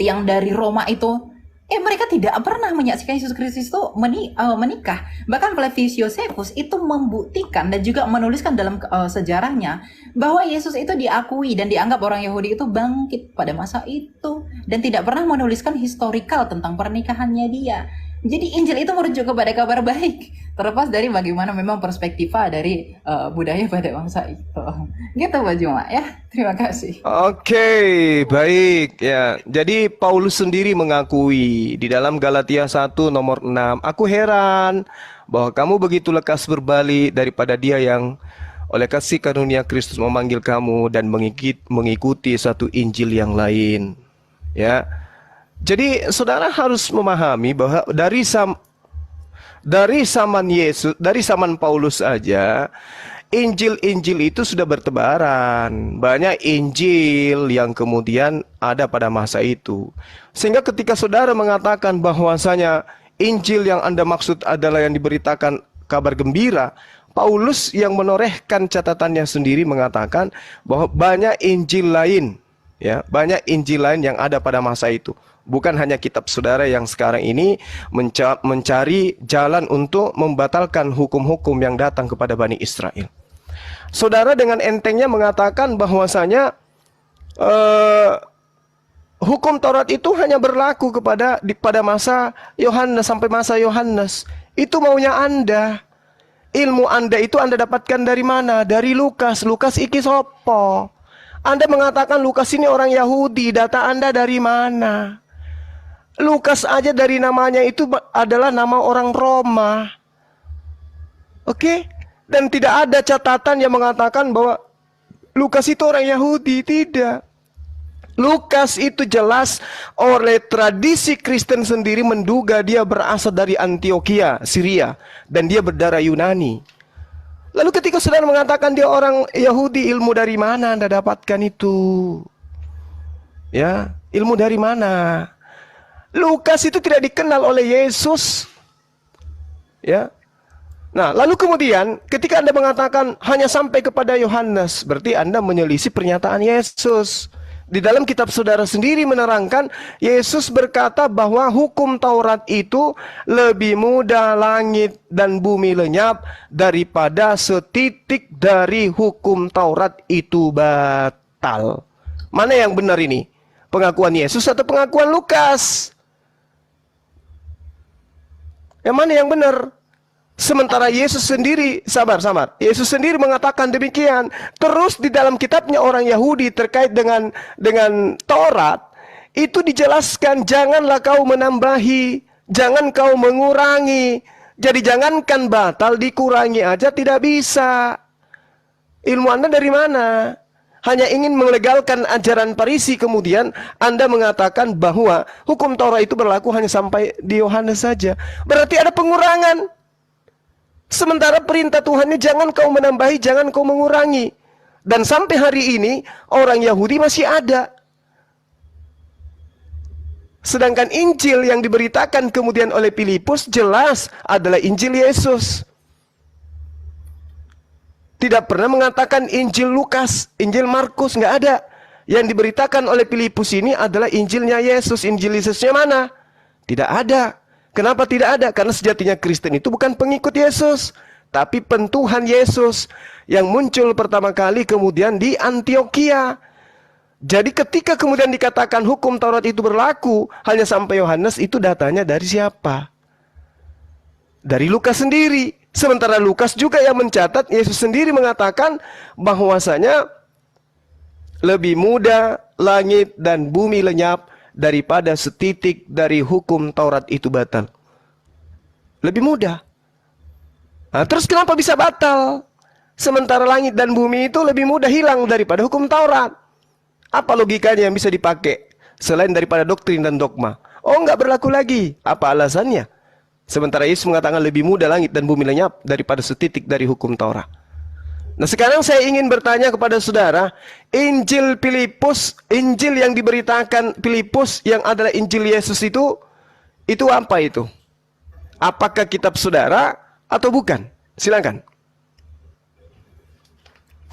yang dari Roma itu, mereka tidak pernah menyaksikan Yesus Kristus itu menikah. Bahkan Flavius Josephus itu membuktikan dan juga menuliskan dalam sejarahnya bahwa Yesus itu diakui dan dianggap orang Yahudi itu bangkit pada masa itu, dan tidak pernah menuliskan historikal tentang pernikahannya dia. Jadi Injil itu merujuk kepada kabar baik, terlepas dari bagaimana memang perspektiva dari budaya pada masa itu. Gitu Pak Juma ya. Terima kasih. Oke, baik ya. Jadi Paulus sendiri mengakui di dalam Galatia 1 nomor 6, aku heran bahwa kamu begitu lekas berbalik daripada dia yang oleh kasih karunia Kristus memanggil kamu dan mengikuti satu Injil yang lain. Ya. Jadi saudara harus memahami bahwa dari zaman Paulus saja Injil-Injil itu sudah bertebaran. Banyak Injil yang kemudian ada pada masa itu. Sehingga ketika saudara mengatakan bahwasanya Injil yang Anda maksud adalah yang diberitakan kabar gembira, Paulus yang menorehkan catatannya sendiri mengatakan bahwa banyak Injil lain Ya, banyak Injil lain yang ada pada masa itu. Bukan hanya kitab saudara yang sekarang ini mencari jalan untuk membatalkan hukum-hukum yang datang kepada Bani Israel. Saudara dengan entengnya mengatakan bahwasanya hukum Taurat itu hanya berlaku pada masa Yohanes sampai masa Yohanes. Itu maunya Anda. Ilmu Anda itu Anda dapatkan dari mana? Dari Lukas. Lukas iki sopo? Anda mengatakan Lukas ini orang Yahudi. Data Anda dari mana? Lukas aja dari namanya itu adalah nama orang Roma. Oke? Dan tidak ada catatan yang mengatakan bahwa Lukas itu orang Yahudi. Tidak. Lukas itu jelas oleh tradisi Kristen sendiri menduga dia berasal dari Antioquia, Syria, dan dia berdarah Yunani. Lalu ketika saudara mengatakan dia orang Yahudi, ilmu dari mana Anda dapatkan itu? Ya, ilmu dari mana? Lukas itu tidak dikenal oleh Yesus. Ya. Nah, lalu kemudian ketika Anda mengatakan hanya sampai kepada Yohanes, berarti Anda menyelisih pernyataan Yesus. Di dalam kitab saudara sendiri menerangkan, Yesus berkata bahwa hukum Taurat itu lebih mudah langit dan bumi lenyap daripada setitik dari hukum Taurat itu batal. Mana yang benar ini? Pengakuan Yesus atau pengakuan Lukas? Yang mana yang benar? Sementara Yesus sendiri, sabar. Yesus sendiri mengatakan demikian. Terus di dalam kitabnya orang Yahudi terkait dengan Taurat, itu dijelaskan, janganlah kau menambahi, jangan kau mengurangi. Jadi jangankan batal, dikurangi aja tidak bisa. Ilmu Anda dari mana? Hanya ingin melegalkan ajaran Farisi, kemudian Anda mengatakan bahwa hukum Taurat itu berlaku hanya sampai di Yohanes saja. Berarti ada pengurangan. Sementara perintah Tuhannya jangan kau menambahi, jangan kau mengurangi. Dan sampai hari ini orang Yahudi masih ada. Sedangkan Injil yang diberitakan kemudian oleh Filipus jelas adalah Injil Yesus. Tidak pernah mengatakan Injil Lukas, Injil Markus, nggak ada. Yang diberitakan oleh Filipus ini adalah Injilnya Yesus. Injil Yesusnya mana? Tidak ada. Kenapa tidak ada? Karena sejatinya Kristen itu bukan pengikut Yesus, tapi pentuhan Yesus yang muncul pertama kali kemudian di Antioquia. Jadi ketika kemudian dikatakan hukum Taurat itu berlaku hanya sampai Yohanes, itu datanya dari siapa? Dari Lukas sendiri. Sementara Lukas juga yang mencatat, Yesus sendiri mengatakan bahwasanya lebih mudah langit dan bumi lenyap daripada setitik dari hukum Taurat itu batal. Lebih mudah. Nah, terus kenapa bisa batal? Sementara langit dan bumi itu lebih mudah hilang daripada hukum Taurat. Apa logikanya yang bisa dipakai selain daripada doktrin dan dogma? Oh, nggak berlaku lagi. Apa alasannya? Sementara Yesus mengatakan lebih mudah langit dan bumi lenyap daripada setitik dari hukum Taurat. Nah, sekarang saya ingin bertanya kepada saudara, Injil Filipus, Injil yang diberitakan Filipus yang adalah Injil Yesus itu apa itu? Apakah kitab saudara atau bukan? Silakan.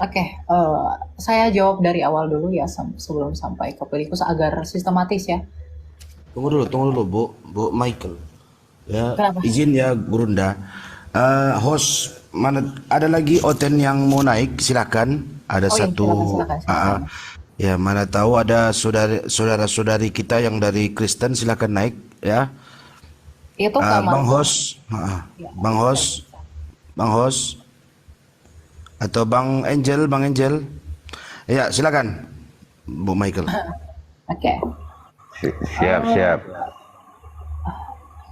Oke, saya jawab dari awal dulu ya sebelum sampai ke Filipus agar sistematis ya. Tunggu dulu, Bu Michael. Ya, Kenapa? izin ya, Gurunda. Host, mana ada lagi Oten yang mau naik? Silakan. Ada Oh iya, satu. silakan. Ya, mana tahu ada saudara-saudari kita yang dari Kristen, silakan naik ya. Itu kamar. Bang Host, Ya, Bang Host, atau Bang Angel. Ya, silakan, Bu Michael. Oke. Siap.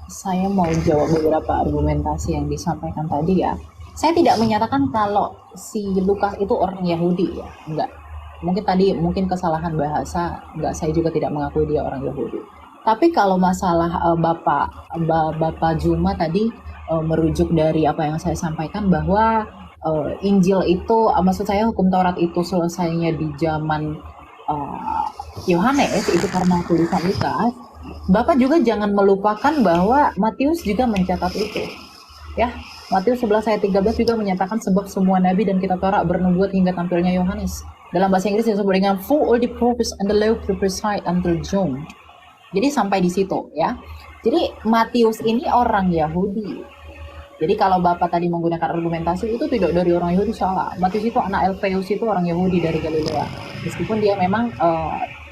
Saya mau jawab beberapa argumentasi yang disampaikan tadi ya. Saya tidak menyatakan kalau si Lukas itu orang Yahudi ya, enggak. Mungkin kesalahan bahasa, enggak, saya juga tidak mengakui dia orang Yahudi. Tapi kalau masalah Bapak Juma tadi merujuk dari apa yang saya sampaikan bahwa Injil itu, maksud saya hukum Taurat itu selesainya di zaman Yohanes, itu karena tulisan Lukas. Bapak juga jangan melupakan bahwa Matius juga mencatat itu. Ya, Matius 11 ayat 13 juga menyatakan sebab semua nabi dan kitab Taurat bernubuat hingga tampilnya Yohanes. Dalam bahasa Inggris disebut dengan for all the prophets and the law prophesied until John. Jadi sampai di situ ya. Jadi Matius ini orang Yahudi. Jadi kalau Bapak tadi menggunakan argumentasi itu tidak dari orang Yahudi, salah. Matius itu anak Alfeus, itu orang Yahudi dari Galilea. Meskipun dia memang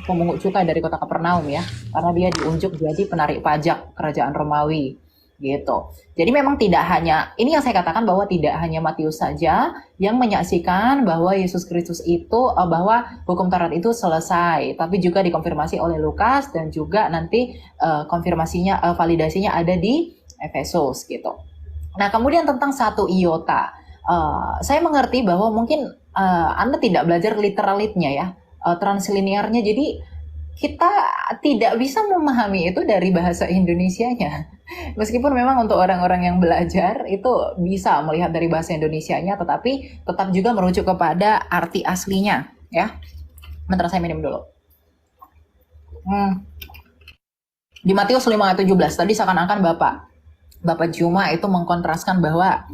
pemungut cukai dari kota Kapernaum ya, karena dia diunjuk jadi penarik pajak kerajaan Romawi gitu. Jadi memang tidak hanya, ini yang saya katakan bahwa tidak hanya Matius saja yang menyaksikan bahwa Yesus Kristus itu bahwa hukum Taurat itu selesai, tapi juga dikonfirmasi oleh Lukas dan juga nanti konfirmasinya validasinya ada di Efesus gitu. Nah, kemudian tentang satu iota, saya mengerti bahwa mungkin Anda tidak belajar literalitnya ya, translinearnya, jadi kita tidak bisa memahami itu dari bahasa Indonesianya. Meskipun memang untuk orang-orang yang belajar itu bisa melihat dari bahasa Indonesianya, tetapi tetap juga merujuk kepada arti aslinya ya. Bentar, saya minum dulu. Di Matius 5 ayat 17 tadi seakan-akan Bapak Juma itu mengkontraskan bahwa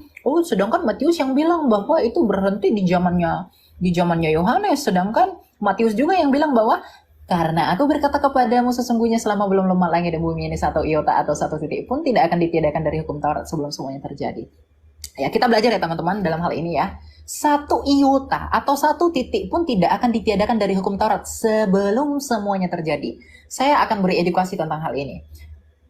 sedangkan Matius yang bilang bahwa itu berhenti di zamannya Yohanes, sedangkan Matius juga yang bilang bahwa karena aku berkata kepadamu sesungguhnya selama belum lemah langit dan bumi ini satu iota atau satu titik pun tidak akan ditiadakan dari hukum Taurat sebelum semuanya terjadi. Ya, kita belajar ya teman-teman dalam hal ini ya. Satu iota atau satu titik pun tidak akan ditiadakan dari hukum Taurat sebelum semuanya terjadi. Saya akan beri edukasi tentang hal ini.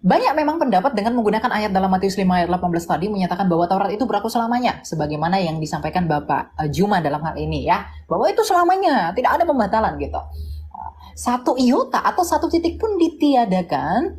Banyak memang pendapat dengan menggunakan ayat dalam Matius 5 ayat 18 tadi menyatakan bahwa Taurat itu berlaku selamanya, sebagaimana yang disampaikan Bapak Juma dalam hal ini ya, bahwa itu selamanya, tidak ada pembatalan gitu. Satu iota atau satu titik pun ditiadakan,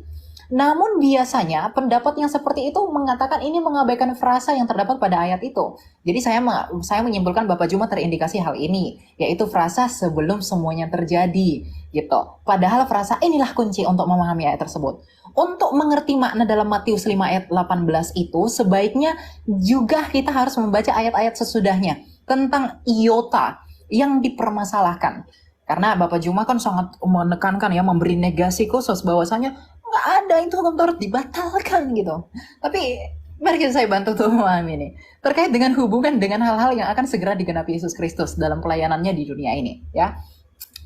namun biasanya pendapat yang seperti itu mengatakan ini mengabaikan frasa yang terdapat pada ayat itu. Jadi saya menyimpulkan Bapak Juma terindikasi hal ini, yaitu frasa sebelum semuanya terjadi gitu. Padahal frasa inilah kunci untuk memahami ayat tersebut. Untuk mengerti makna dalam Matius 5 ayat 18 itu, sebaiknya juga kita harus membaca ayat-ayat sesudahnya tentang iota yang dipermasalahkan. Karena Bapak Juma kan sangat menekankan ya, memberi negasi khusus bahwasanya nggak ada itu hukum Taurat dibatalkan gitu. Tapi mari saya bantu untuk memahami ini terkait dengan hubungan dengan hal-hal yang akan segera digenapi Yesus Kristus dalam pelayanannya di dunia ini ya.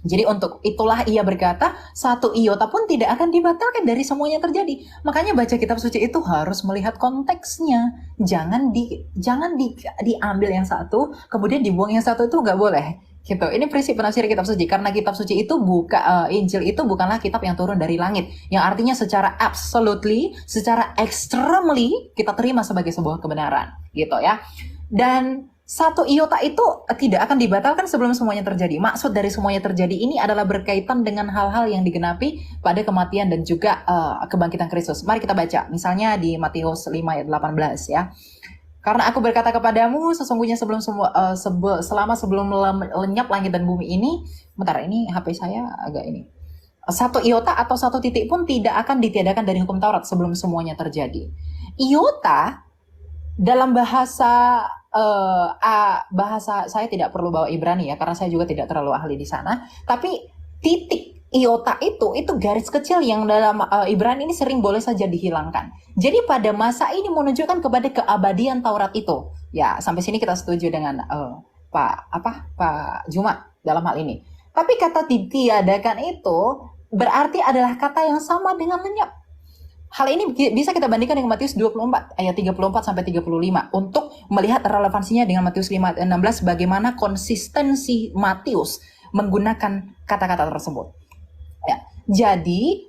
Jadi untuk itulah ia berkata satu iota pun tidak akan dibatalkan dari semuanya terjadi. Makanya baca kitab suci itu harus melihat konteksnya. Jangan diambil yang satu kemudian dibuang yang satu, itu nggak boleh. Gitu. Ini prinsip penafsir kitab suci, karena kitab suci itu Injil itu bukanlah kitab yang turun dari langit, yang artinya secara absolutely, secara extremely kita terima sebagai sebuah kebenaran, gitu ya. Dan satu iota itu tidak akan dibatalkan sebelum semuanya terjadi. Maksud dari semuanya terjadi ini adalah berkaitan dengan hal-hal yang digenapi pada kematian dan juga kebangkitan Kristus. Mari kita baca, misalnya di Matius 5 ayat 18 ya. Karena aku berkata kepadamu, sesungguhnya selama sebelum lenyap langit dan bumi ini, bentar, ini HP saya agak ini. Satu iota atau satu titik pun tidak akan ditiadakan dari hukum Taurat sebelum semuanya terjadi. Iota dalam bahasa saya tidak perlu bawa Ibrani ya, karena saya juga tidak terlalu ahli di sana. Tapi titik iota itu garis kecil yang dalam Ibrani ini sering boleh saja dihilangkan. Jadi pada masa ini menunjukkan kepada keabadian Taurat itu. Ya, sampai sini kita setuju dengan Pak Juma dalam hal ini. Tapi kata ditiadakan itu berarti adalah kata yang sama dengan lenyap. Hal ini bisa kita bandingkan dengan Matius 24 ayat 34 sampai 35 untuk melihat relevansinya dengan Matius 5 ayat 16, bagaimana konsistensi Matius menggunakan kata-kata tersebut. Ya, jadi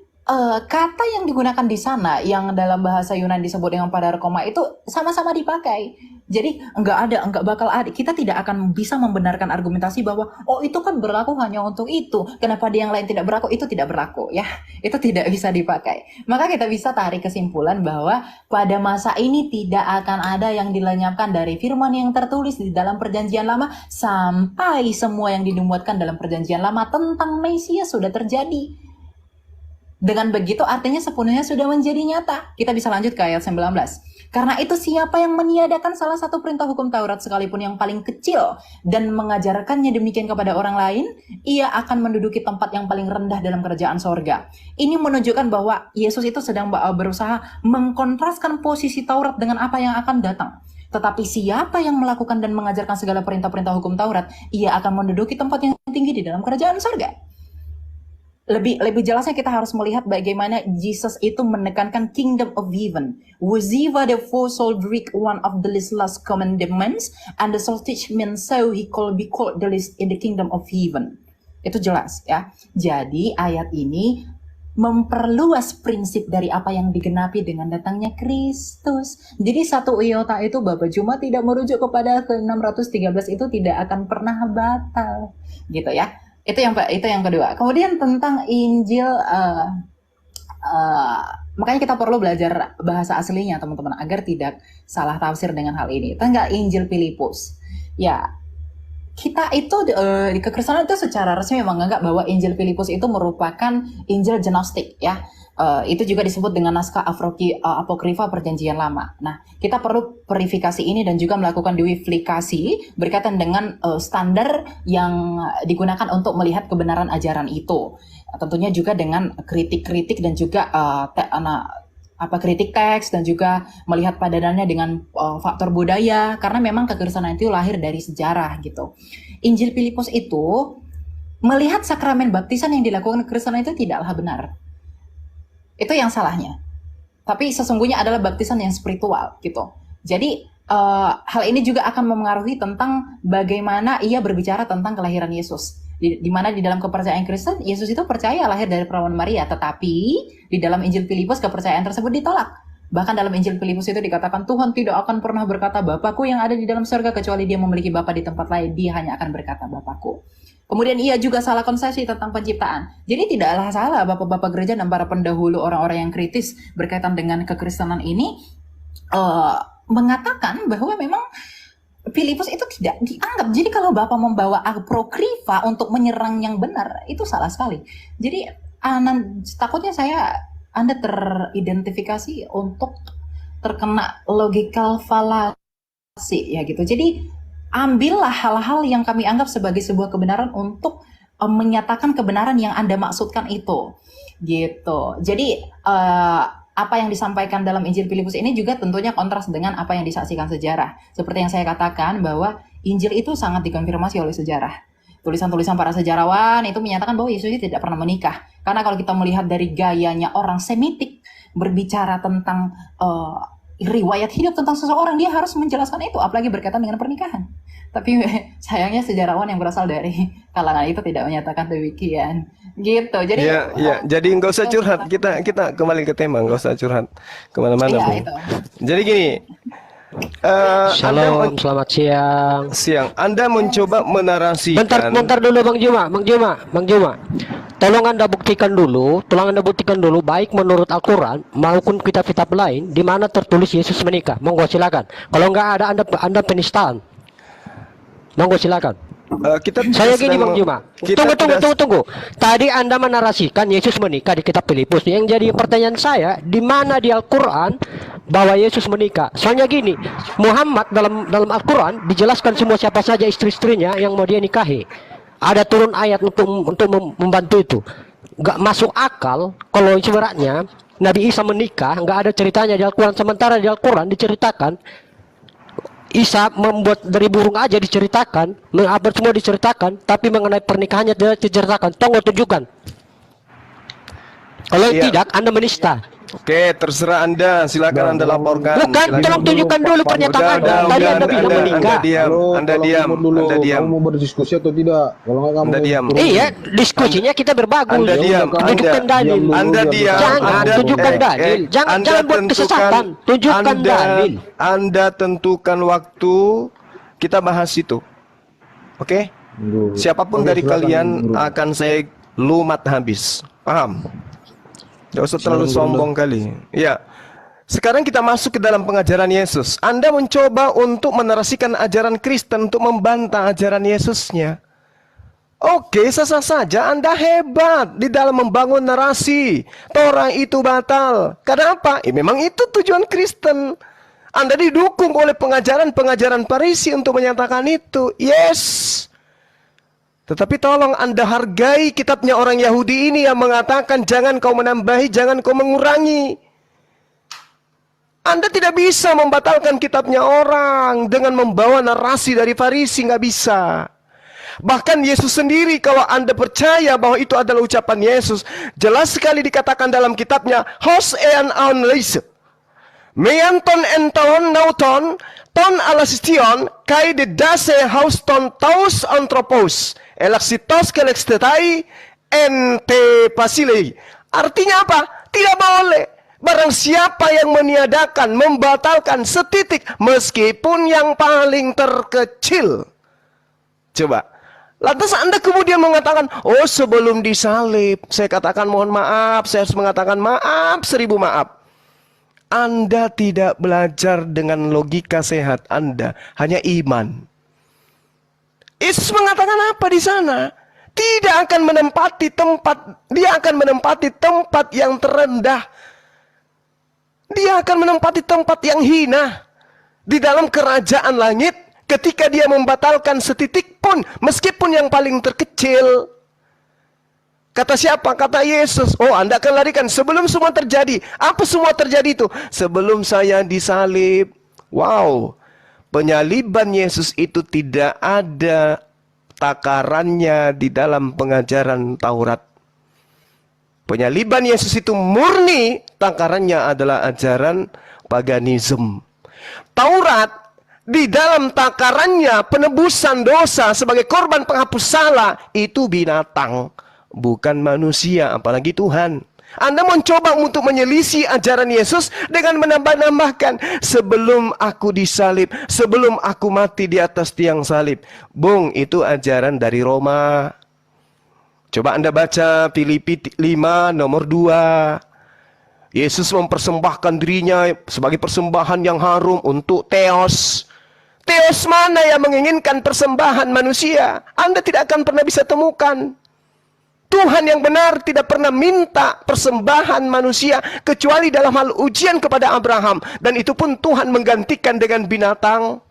kata yang digunakan di sana yang dalam bahasa Yunani disebut dengan padarkoma itu sama-sama dipakai. Jadi enggak bakal ada. Kita tidak akan bisa membenarkan argumentasi bahwa itu kan berlaku hanya untuk itu. Kenapa di yang lain tidak berlaku? Itu tidak berlaku ya. Itu tidak bisa dipakai. Maka kita bisa tarik kesimpulan bahwa pada masa ini tidak akan ada yang dilenyapkan dari firman yang tertulis di dalam Perjanjian Lama sampai semua yang dinubuatkan dalam Perjanjian Lama tentang Mesias sudah terjadi. Dengan begitu artinya sepenuhnya sudah menjadi nyata. Kita bisa lanjut ke ayat 19. Karena itu siapa yang meniadakan salah satu perintah hukum Taurat sekalipun yang paling kecil dan mengajarkannya demikian kepada orang lain, ia akan menduduki tempat yang paling rendah dalam kerajaan sorga. Ini menunjukkan bahwa Yesus itu sedang berusaha mengkontraskan posisi Taurat dengan apa yang akan datang. Tetapi siapa yang melakukan dan mengajarkan segala perintah-perintah hukum Taurat, ia akan menduduki tempat yang tinggi di dalam kerajaan surga. Lebih jelasnya kita harus melihat bagaimana Jesus itu menekankan kingdom of heaven. Whosoever therefore shall break one of the last commandments and the shall teach men so he call be called the least in the kingdom of heaven. Itu jelas ya. Jadi ayat ini memperluas prinsip dari apa yang digenapi dengan datangnya Kristus. Jadi satu iota itu Bapak Juma tidak merujuk kepada ke 613 itu tidak akan pernah batal. Gitu ya. Itu yang kedua. Kemudian tentang Injil, makanya kita perlu belajar bahasa aslinya teman-teman agar tidak salah tafsir dengan hal ini. Tentang Injil Filipus, ya kita itu di kekristenan itu secara resmi menganggap bahwa Injil Filipus itu merupakan Injil Gnostik ya. Itu juga disebut dengan naskah apokrifa Perjanjian Lama. Nah, kita perlu verifikasi ini dan juga melakukan diwifikasi berkaitan dengan standar yang digunakan untuk melihat kebenaran ajaran itu. Tentunya juga dengan kritik-kritik dan juga kritik teks dan juga melihat padanannya dengan faktor budaya karena memang kekristenan itu lahir dari sejarah gitu. Injil Filipus itu melihat sakramen baptisan yang dilakukan kekristenan itu tidaklah benar. Itu yang salahnya. Tapi sesungguhnya adalah baptisan yang spiritual gitu. Jadi hal ini juga akan memengaruhi tentang bagaimana ia berbicara tentang kelahiran Yesus. Di mana di dalam kepercayaan Kristen, Yesus itu percaya lahir dari perawan Maria. Tetapi di dalam Injil Filipus kepercayaan tersebut ditolak. Bahkan dalam Injil Filipus itu dikatakan Tuhan tidak akan pernah berkata Bapakku yang ada di dalam surga kecuali dia memiliki Bapa di tempat lain. Dia hanya akan berkata Bapakku. Kemudian ia juga salah konsepsi tentang penciptaan. Jadi tidaklah salah bapak-bapak gereja dan para pendahulu orang-orang yang kritis berkaitan dengan kekristenan ini mengatakan bahwa memang Filipus itu tidak dianggap. Jadi kalau bapak membawa apokrifa untuk menyerang yang benar, itu salah sekali. Jadi takutnya Anda teridentifikasi untuk terkena logical fallacy ya gitu. Jadi ambillah hal-hal yang kami anggap sebagai sebuah kebenaran untuk menyatakan kebenaran yang Anda maksudkan itu. Gitu. Jadi apa yang disampaikan dalam Injil Filipus ini juga tentunya kontras dengan apa yang disaksikan sejarah. Seperti yang saya katakan bahwa Injil itu sangat dikonfirmasi oleh sejarah. Tulisan-tulisan para sejarawan itu menyatakan bahwa Yesus itu tidak pernah menikah. Karena kalau kita melihat dari gayanya orang Semitik berbicara tentang riwayat hidup tentang seseorang, dia harus menjelaskan itu, apalagi berkaitan dengan pernikahan. Tapi sayangnya sejarawan yang berasal dari kalangan itu tidak menyatakan demikian. Gitu. Jadi jadi nggak usah curhat. Kita kembali ke tema, nggak usah curhat kemana-mana. Iya, Bu. itu. Jadi gini. Shalom, selamat siang. Anda mencoba menarasikan. Bentar dulu Bang Juma. Tolong Anda buktikan dulu, baik menurut Al-Quran maupun kitab-kitab lain di mana tertulis Yesus menikah. Monggo silakan. Kalau nggak ada Anda penistaan. Monggo silakan. Saya gini Bang Juma. Tunggu. Tadi Anda menarasikan Yesus menikah di kitab Filipus. Yang jadi pertanyaan saya, di mana di Al-Quran bahwa Yesus menikah? Soalnya gini, Muhammad dalam Al-Quran dijelaskan semua siapa saja istri-istrinya yang mau dia nikahi. Ada turun ayat untuk membantu itu. Nggak masuk akal kalau sebenarnya Nabi Isa menikah, nggak ada ceritanya di Al-Quran. Sementara di Al-Quran diceritakan Isa membuat dari burung aja diceritakan, apa semua diceritakan, tapi mengenai pernikahannya tidak diceritakan. Tolong tunjukkan. Kalau tidak, Anda menista. Oke, terserah Anda. Silakan Anda laporkan. Bukan, tolong tunjukkan dulu pernyataan Anda. Tadi Anda bilang menikah. Anda diam. Kamu mau berdiskusi atau tidak? Kalau nggak kamu Anda diam. Iya, diskusinya kita berbagus. Anda diam. Tunjukkan dalil. Anda diam. Jangan tunjukkan dalil. Jangan buat kesesatan. Tunjukkan dalil. Anda tentukan waktu kita bahas itu. Oke? Siapapun dari kalian akan saya lumat habis. Paham? Gak usah terlalu sombong kali. Ya. Sekarang kita masuk ke dalam pengajaran Yesus. Anda mencoba untuk menarasikan ajaran Kristen untuk membantah ajaran Yesusnya. Oke, sah-sah saja. Anda hebat di dalam membangun narasi. Torah itu batal. Kenapa? Memang itu tujuan Kristen. Anda didukung oleh pengajaran-pengajaran Farisi untuk menyatakan itu. Yes. Tetapi tolong Anda hargai kitabnya orang Yahudi ini yang mengatakan jangan kau menambahi, jangan kau mengurangi. Anda tidak bisa membatalkan kitabnya orang dengan membawa narasi dari Farisi, nggak bisa. Bahkan Yesus sendiri, kalau Anda percaya bahwa itu adalah ucapan Yesus, jelas sekali dikatakan dalam kitabnya, Hos ean aun leise. Meanton enton nauton, ton alasistion, kai de dase hauston taus anthropos, elaxitos kelextetai, ente pasilei. Artinya apa? Tidak boleh. Barang siapa yang meniadakan, membatalkan setitik, meskipun yang paling terkecil. Coba. Lantas Anda kemudian mengatakan, oh sebelum disalib, saya katakan mohon maaf, saya harus mengatakan maaf, 1000 maaf. Anda tidak belajar dengan logika sehat Anda, hanya iman. Yesus mengatakan apa di sana? Tidak akan menempati tempat, dia akan menempati tempat yang terendah. Dia akan menempati tempat yang hina di dalam kerajaan langit ketika dia membatalkan setitik pun, meskipun yang paling terkecil. Kata siapa? Kata Yesus. Oh, Anda akan larikan sebelum semua terjadi. Apa semua terjadi itu? Sebelum saya disalib. Wow, penyaliban Yesus itu tidak ada takarannya di dalam pengajaran Taurat. Penyaliban Yesus itu murni, takarannya adalah ajaran paganisme. Taurat di dalam takarannya penebusan dosa sebagai korban penghapus salah itu binatang, bukan manusia, apalagi Tuhan. Anda mencoba untuk menyelisih ajaran Yesus dengan menambah-nambahkan sebelum aku disalib, sebelum aku mati di atas tiang salib. Bung, itu ajaran dari Roma. Coba Anda baca Filipi 5 nomor 2. Yesus mempersembahkan dirinya sebagai persembahan yang harum untuk Theos. Theos mana yang menginginkan persembahan manusia? Anda tidak akan pernah bisa temukan. Tuhan yang benar tidak pernah minta persembahan manusia kecuali dalam hal ujian kepada Abraham. Dan itu pun Tuhan menggantikan dengan binatang.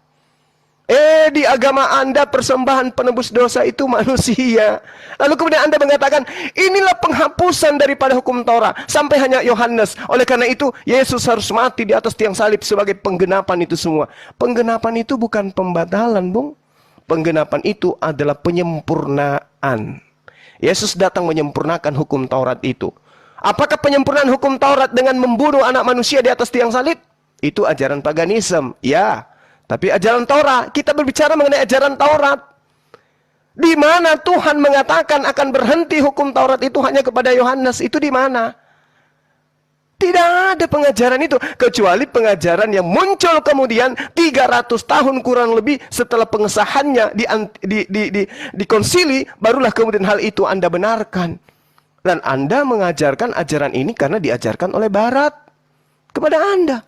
Di agama Anda persembahan penebus dosa itu manusia. Lalu kemudian Anda mengatakan, inilah penghapusan daripada hukum Taurat. Sampai hanya Yohanes. Oleh karena itu, Yesus harus mati di atas tiang salib sebagai penggenapan itu semua. Penggenapan itu bukan pembatalan, Bung. Penggenapan itu adalah penyempurnaan. Yesus datang menyempurnakan hukum Taurat itu. Apakah penyempurnaan hukum Taurat dengan membunuh anak manusia di atas tiang salib? Itu ajaran paganisme. Ya. Tapi ajaran Taurat, kita berbicara mengenai ajaran Taurat. Di mana Tuhan mengatakan akan berhenti hukum Taurat itu hanya kepada Yohanes. Itu di mana? Tidak ada pengajaran itu. Kecuali pengajaran yang muncul kemudian 300 tahun kurang lebih setelah pengesahannya di konsili. Barulah kemudian hal itu Anda benarkan. Dan Anda mengajarkan ajaran ini karena diajarkan oleh Barat kepada Anda.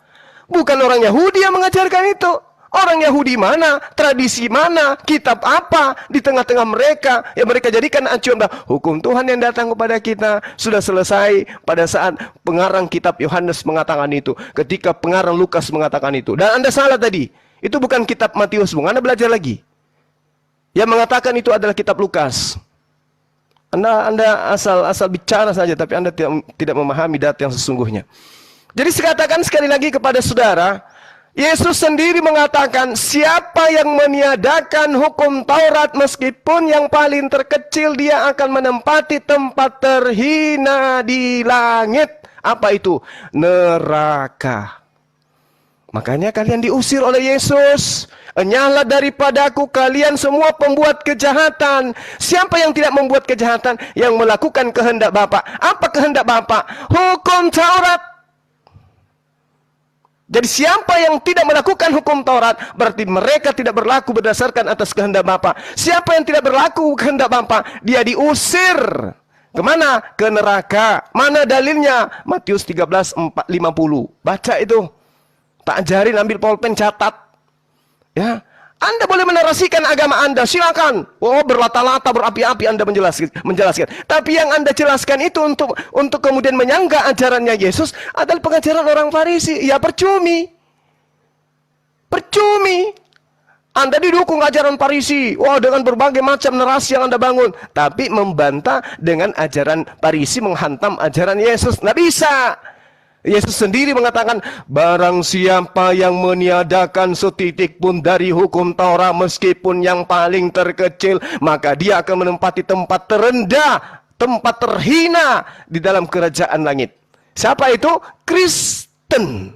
Bukan orang Yahudi yang mengajarkan itu. Orang Yahudi mana, tradisi mana, kitab apa di tengah-tengah mereka yang mereka jadikan acuan bahwa hukum Tuhan yang datang kepada kita sudah selesai pada saat pengarang kitab Yohanes mengatakan itu, ketika pengarang Lukas mengatakan itu. Dan Anda salah tadi, itu bukan kitab Matius, Bung. Anda belajar lagi. Yang mengatakan itu adalah kitab Lukas. Anda asal bicara saja, tapi Anda tidak memahami data yang sesungguhnya. Jadi saya katakan sekali lagi kepada saudara, Yesus sendiri mengatakan, siapa yang meniadakan hukum Taurat meskipun yang paling terkecil, dia akan menempati tempat terhina di langit. Apa itu? Neraka. Makanya kalian diusir oleh Yesus. Enyahlah daripadaku kalian semua pembuat kejahatan. Siapa yang tidak membuat kejahatan? Yang melakukan kehendak Bapa. Apa kehendak Bapa? Hukum Taurat. Jadi siapa yang tidak melakukan hukum Taurat, berarti mereka tidak berlaku berdasarkan atas kehendak Bapa. Siapa yang tidak berlaku kehendak Bapa, dia diusir. Kemana? Ke neraka. Mana dalilnya? Matius 13:50. Baca itu. Tak ajarin, ambil pulpen, catat. Ya, Anda boleh menarasikan agama Anda, silakan. Oh, berlata-lata, berapi-api Anda menjelaskan. Tapi yang Anda jelaskan itu untuk kemudian menyangga ajarannya Yesus adalah pengajaran orang Farisi. Ya, percumi. Anda didukung ajaran Farisi. Wah, dengan berbagai macam narasi yang Anda bangun. Tapi membantah dengan ajaran Farisi menghantam ajaran Yesus. Nggak bisa. Yesus sendiri mengatakan, barang siapa yang meniadakan setitik pun dari hukum Taurat meskipun yang paling terkecil, maka dia akan menempati tempat terendah, tempat terhina di dalam kerajaan langit. Siapa itu? Kristen.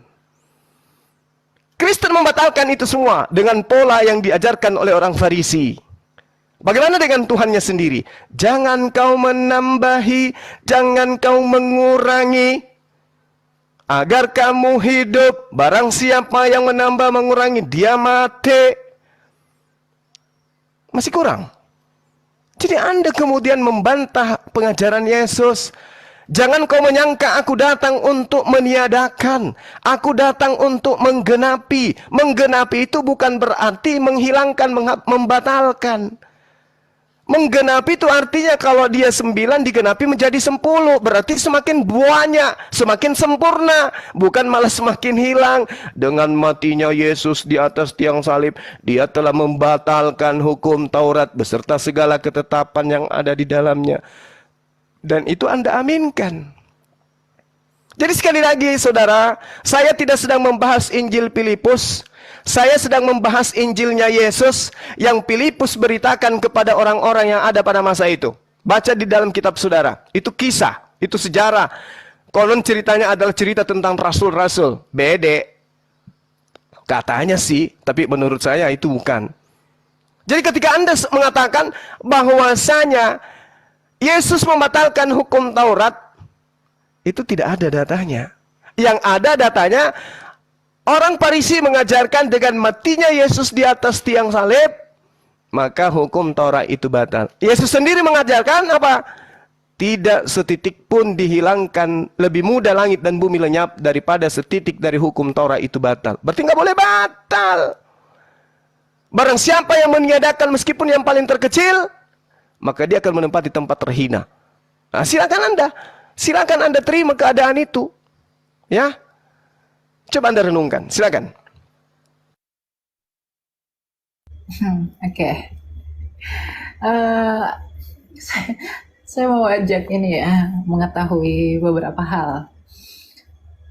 Kristen membatalkan itu semua dengan pola yang diajarkan oleh orang Farisi. Bagaimana dengan Tuhannya sendiri? Jangan kau menambahi, jangan kau mengurangi, agar kamu hidup. Barang siapa yang menambah mengurangi, dia mati. Masih kurang. Jadi Anda kemudian membantah pengajaran Yesus. Jangan kau menyangka aku datang untuk meniadakan. Aku datang untuk menggenapi. Menggenapi itu bukan berarti menghilangkan, membatalkan. Menggenapi itu artinya kalau dia 9 digenapi menjadi 10. Berarti semakin banyak, semakin sempurna. Bukan malah semakin hilang. Dengan matinya Yesus di atas tiang salib, dia telah membatalkan hukum Taurat beserta segala ketetapan yang ada di dalamnya. Dan itu Anda aminkan. Jadi sekali lagi saudara, saya tidak sedang membahas Injil Filipus. Saya sedang membahas Injilnya Yesus yang Filipus beritakan kepada orang-orang yang ada pada masa itu. Baca di dalam kitab saudara. Itu kisah, itu sejarah. Konon ceritanya adalah cerita tentang rasul-rasul. Bede. Katanya sih, tapi menurut saya itu bukan. Jadi ketika Anda mengatakan bahwasanya Yesus membatalkan hukum Taurat, itu tidak ada datanya. Yang ada datanya, orang Farisi mengajarkan dengan matinya Yesus di atas tiang salib, maka hukum Taurat itu batal. Yesus sendiri mengajarkan apa? Tidak setitik pun dihilangkan, lebih mudah langit dan bumi lenyap daripada setitik dari hukum Taurat itu batal. Berarti nggak boleh batal. Barang siapa yang meniadakan meskipun yang paling terkecil, maka dia akan menempati tempat terhina. Nah, silakan Anda terima keadaan itu. Ya. Coba Anda renungkan, silakan. Oke. Saya mau ajak ini ya, mengetahui beberapa hal.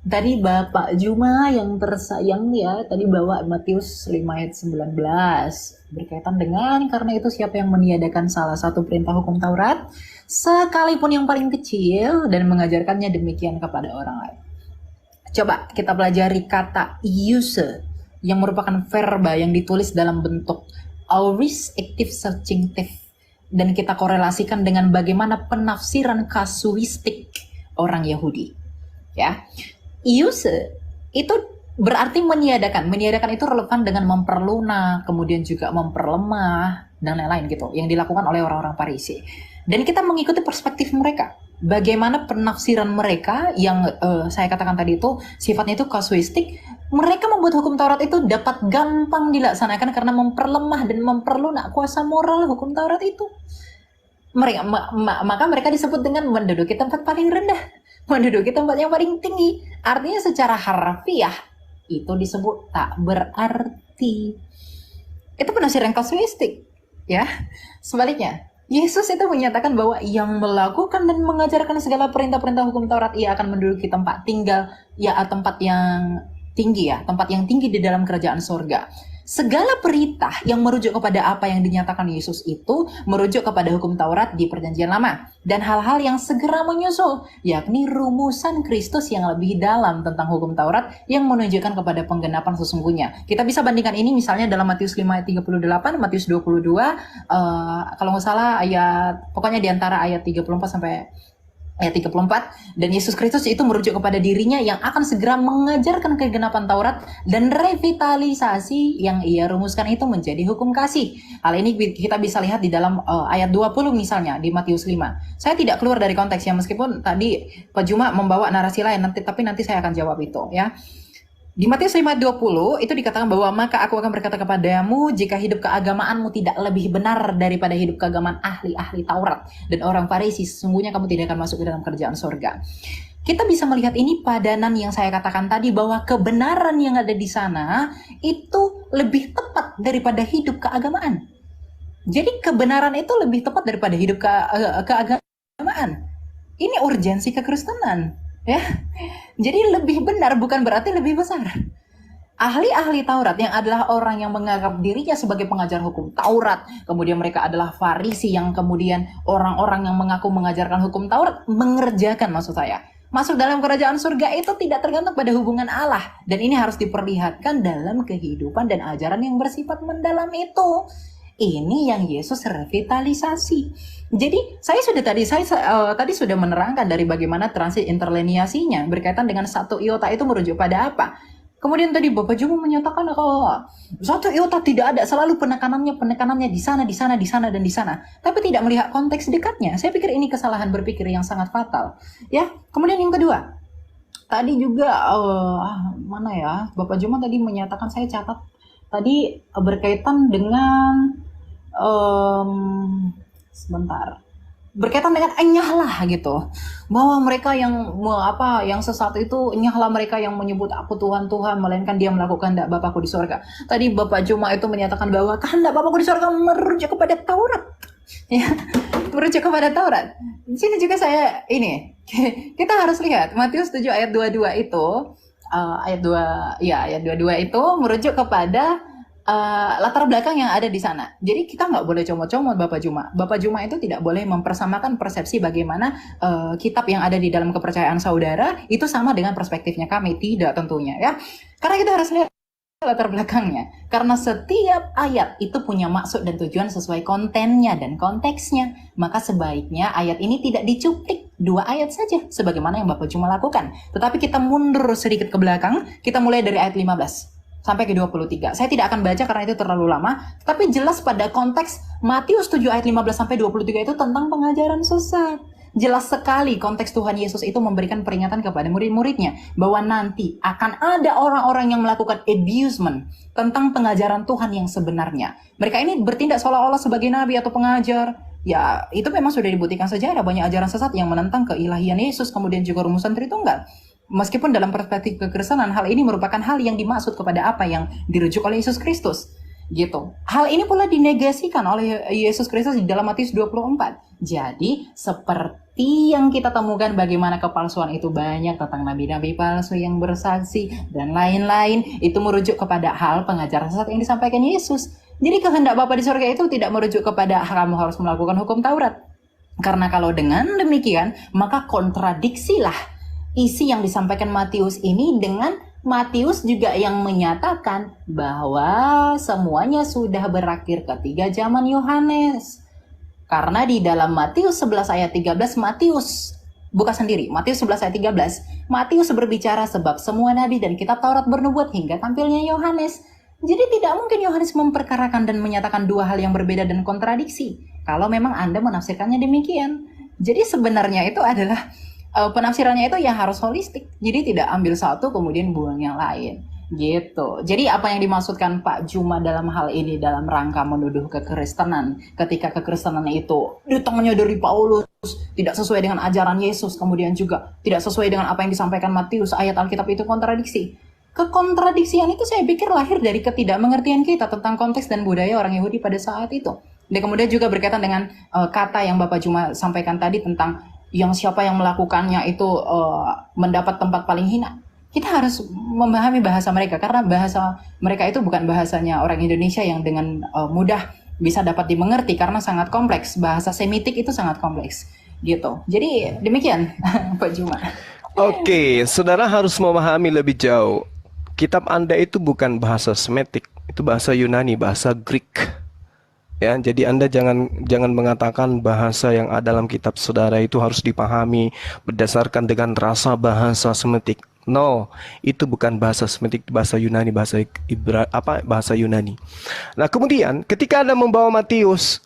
Tadi Bapak Juma yang tersayang ya, tadi bawa Matius 5 ayat 19. Berkaitan dengan, karena itu siapa yang meniadakan salah satu perintah hukum Taurat, sekalipun yang paling kecil, dan mengajarkannya demikian kepada orang lain. Coba kita pelajari kata use, yang merupakan verba yang ditulis dalam bentuk aorist active subjunctive, dan kita korelasikan dengan bagaimana penafsiran kasuistik orang Yahudi. Ya. Use itu berarti meniadakan. Meniadakan itu relevan dengan memperlunak, kemudian juga memperlemah, dan lain-lain gitu, yang dilakukan oleh orang-orang Farisi. Dan kita mengikuti perspektif mereka. Bagaimana penafsiran mereka yang saya katakan tadi itu sifatnya itu kasuistik. Mereka membuat hukum Taurat itu dapat gampang dilaksanakan karena memperlemah dan memperlunak kuasa moral hukum Taurat itu. Maka mereka disebut dengan menduduki tempat paling rendah, menduduki tempat yang paling tinggi. Artinya secara harfiah itu disebut tak berarti. Itu penafsiran kasuistik, ya. Sebaliknya, Yesus itu menyatakan bahwa yang melakukan dan mengajarkan segala perintah-perintah hukum Taurat, ia akan menduduki tempat tinggal, ya, tempat yang tinggi ya, tempat yang tinggi di dalam kerajaan sorga. Segala perintah yang merujuk kepada apa yang dinyatakan Yesus itu merujuk kepada hukum Taurat di Perjanjian Lama, dan hal-hal yang segera menyusul, yakni rumusan Kristus yang lebih dalam tentang hukum Taurat yang menunjukkan kepada penggenapan sesungguhnya. Kita bisa bandingkan ini misalnya dalam Matius 5 ayat 38, Matius 22, kalau nggak salah pokoknya di antara ayat 34 sampai ayat 34, dan Yesus Kristus itu merujuk kepada dirinya yang akan segera mengajarkan kegenapan Taurat, dan revitalisasi yang ia rumuskan itu menjadi hukum kasih. Hal ini kita bisa lihat di dalam ayat 20 misalnya di Matius 5. Saya tidak keluar dari konteksnya meskipun tadi Pak Juma membawa narasi lain, tapi nanti saya akan jawab itu ya. Di Matius 5:20 itu dikatakan bahwa maka aku akan berkata kepadamu, jika hidup keagamaanmu tidak lebih benar daripada hidup keagamaan ahli-ahli Taurat dan orang Farisi, sesungguhnya kamu tidak akan masuk ke dalam kerajaan sorga. Kita bisa melihat ini padanan yang saya katakan tadi, bahwa kebenaran yang ada di sana itu lebih tepat daripada hidup keagamaan. Jadi kebenaran itu lebih tepat daripada hidup keagamaan. Ini urgensi kekristenan. Ya, jadi lebih benar bukan berarti lebih besar. Ahli-ahli Taurat yang adalah orang yang menganggap dirinya sebagai pengajar hukum Taurat, kemudian mereka adalah Farisi yang kemudian orang-orang yang mengaku mengajarkan hukum Taurat mengerjakan, maksud saya. Masuk dalam kerajaan surga itu tidak tergantung pada hubungan Allah, dan ini harus diperlihatkan dalam kehidupan dan ajaran yang bersifat mendalam itu. Ini yang Yesus revitalisasi. Jadi saya tadi sudah menerangkan dari bagaimana transit interlineasinya berkaitan dengan satu iota itu merujuk pada apa. Kemudian tadi Bapak Juma menyatakan kalau satu iota tidak ada, selalu penekanannya di sana, dan di sana. Tapi tidak melihat konteks dekatnya. Saya pikir ini kesalahan berpikir yang sangat fatal. Ya, kemudian yang kedua, tadi juga mana ya? Bapak Juma tadi menyatakan, saya catat tadi berkaitan dengan sebentar, berkaitan dengan enyahlah gitu, bahwa mereka yang sesat itu enyahlah mereka yang menyebut aku Tuhan Tuhan, melainkan dia melakukan kehendak Bapakku di surga. Tadi Bapak Juma itu menyatakan bahwa kehendak Bapakku di surga merujuk kepada Taurat, ya, merujuk kepada Taurat. Di sini juga saya kita harus lihat Matius 7 ayat 22 itu ayat 22 itu merujuk kepada latar belakang yang ada di sana. Jadi kita nggak boleh comot-comot Bapak Juma. Bapak Juma itu tidak boleh mempersamakan persepsi bagaimana kitab yang ada di dalam kepercayaan saudara itu sama dengan perspektifnya kami. Tidak tentunya ya. Karena kita harus lihat latar belakangnya. Karena setiap ayat itu punya maksud dan tujuan sesuai kontennya dan konteksnya. Maka sebaiknya ayat ini tidak dicuplik 2 ayat saja sebagaimana yang Bapak Juma lakukan. Tetapi kita mundur sedikit ke belakang, kita mulai dari ayat 15 sampai ke 23. Saya tidak akan baca karena itu terlalu lama, tapi jelas pada konteks Matius 7 ayat 15 sampai 23 itu tentang pengajaran sesat. Jelas sekali konteks Tuhan Yesus itu memberikan peringatan kepada murid-muridnya bahwa nanti akan ada orang-orang yang melakukan abusement tentang pengajaran Tuhan yang sebenarnya. Mereka ini bertindak seolah-olah sebagai nabi atau pengajar. Ya, itu memang sudah dibuktikan sejarah, banyak ajaran sesat yang menentang keilahian Yesus, kemudian juga rumusan Tritunggal. Meskipun dalam perspektif kekristenan hal ini merupakan hal yang dimaksud kepada apa yang dirujuk oleh Yesus Kristus. Gitu. Hal ini pula dinegasikan oleh Yesus Kristus di dalam Matius 24. Jadi, seperti yang kita temukan bagaimana kepalsuan itu banyak tentang nabi-nabi palsu yang bersaksi dan lain-lain, itu merujuk kepada hal pengajaran sesat yang disampaikan Yesus. Jadi kehendak Bapa di surga itu tidak merujuk kepada kamu harus melakukan hukum Taurat. Karena kalau dengan demikian, maka kontradiksilah isi yang disampaikan Matius ini dengan Matius juga yang menyatakan bahwa semuanya sudah berakhir ketika zaman Yohanes. Karena di dalam Matius 11 ayat 13, Matius buka sendiri, Matius 11 ayat 13, Matius berbicara sebab semua nabi dan kitab Taurat bernubuat hingga tampilnya Yohanes. Jadi tidak mungkin Yohanes memperkarakan dan menyatakan 2 hal yang berbeda dan kontradiksi. Kalau memang Anda menafsirkannya demikian. Jadi sebenarnya itu adalah penafsirannya itu yang harus holistik. Jadi tidak ambil satu kemudian buang yang lain. Gitu. Jadi apa yang dimaksudkan Pak Juma dalam hal ini dalam rangka menuduh kekristenan, ketika kekristenan itu datangnya dari Paulus, tidak sesuai dengan ajaran Yesus, kemudian juga tidak sesuai dengan apa yang disampaikan Matius, ayat Alkitab itu kontradiksi. Kekontradiksian itu saya pikir lahir dari ketidakmengertian kita tentang konteks dan budaya orang Yahudi pada saat itu. Dan kemudian juga berkaitan dengan kata yang Bapak Juma sampaikan tadi tentang yang siapa yang melakukannya itu mendapat tempat paling hina. Kita harus memahami bahasa mereka karena bahasa mereka itu bukan bahasanya orang Indonesia yang dengan mudah bisa dapat dimengerti karena sangat kompleks. Bahasa Semitik itu sangat kompleks gitu. Jadi demikian Pak Juma. Oke, saudara harus memahami lebih jauh. Kitab Anda itu bukan bahasa Semitik, itu bahasa Yunani, bahasa Greek. Ya, jadi Anda jangan mengatakan bahasa yang ada dalam kitab saudara itu harus dipahami berdasarkan dengan rasa bahasa Semitik. No, itu bukan bahasa Semitik, bahasa Yunani, bahasa Yunani. Nah, kemudian ketika Anda membawa Matius,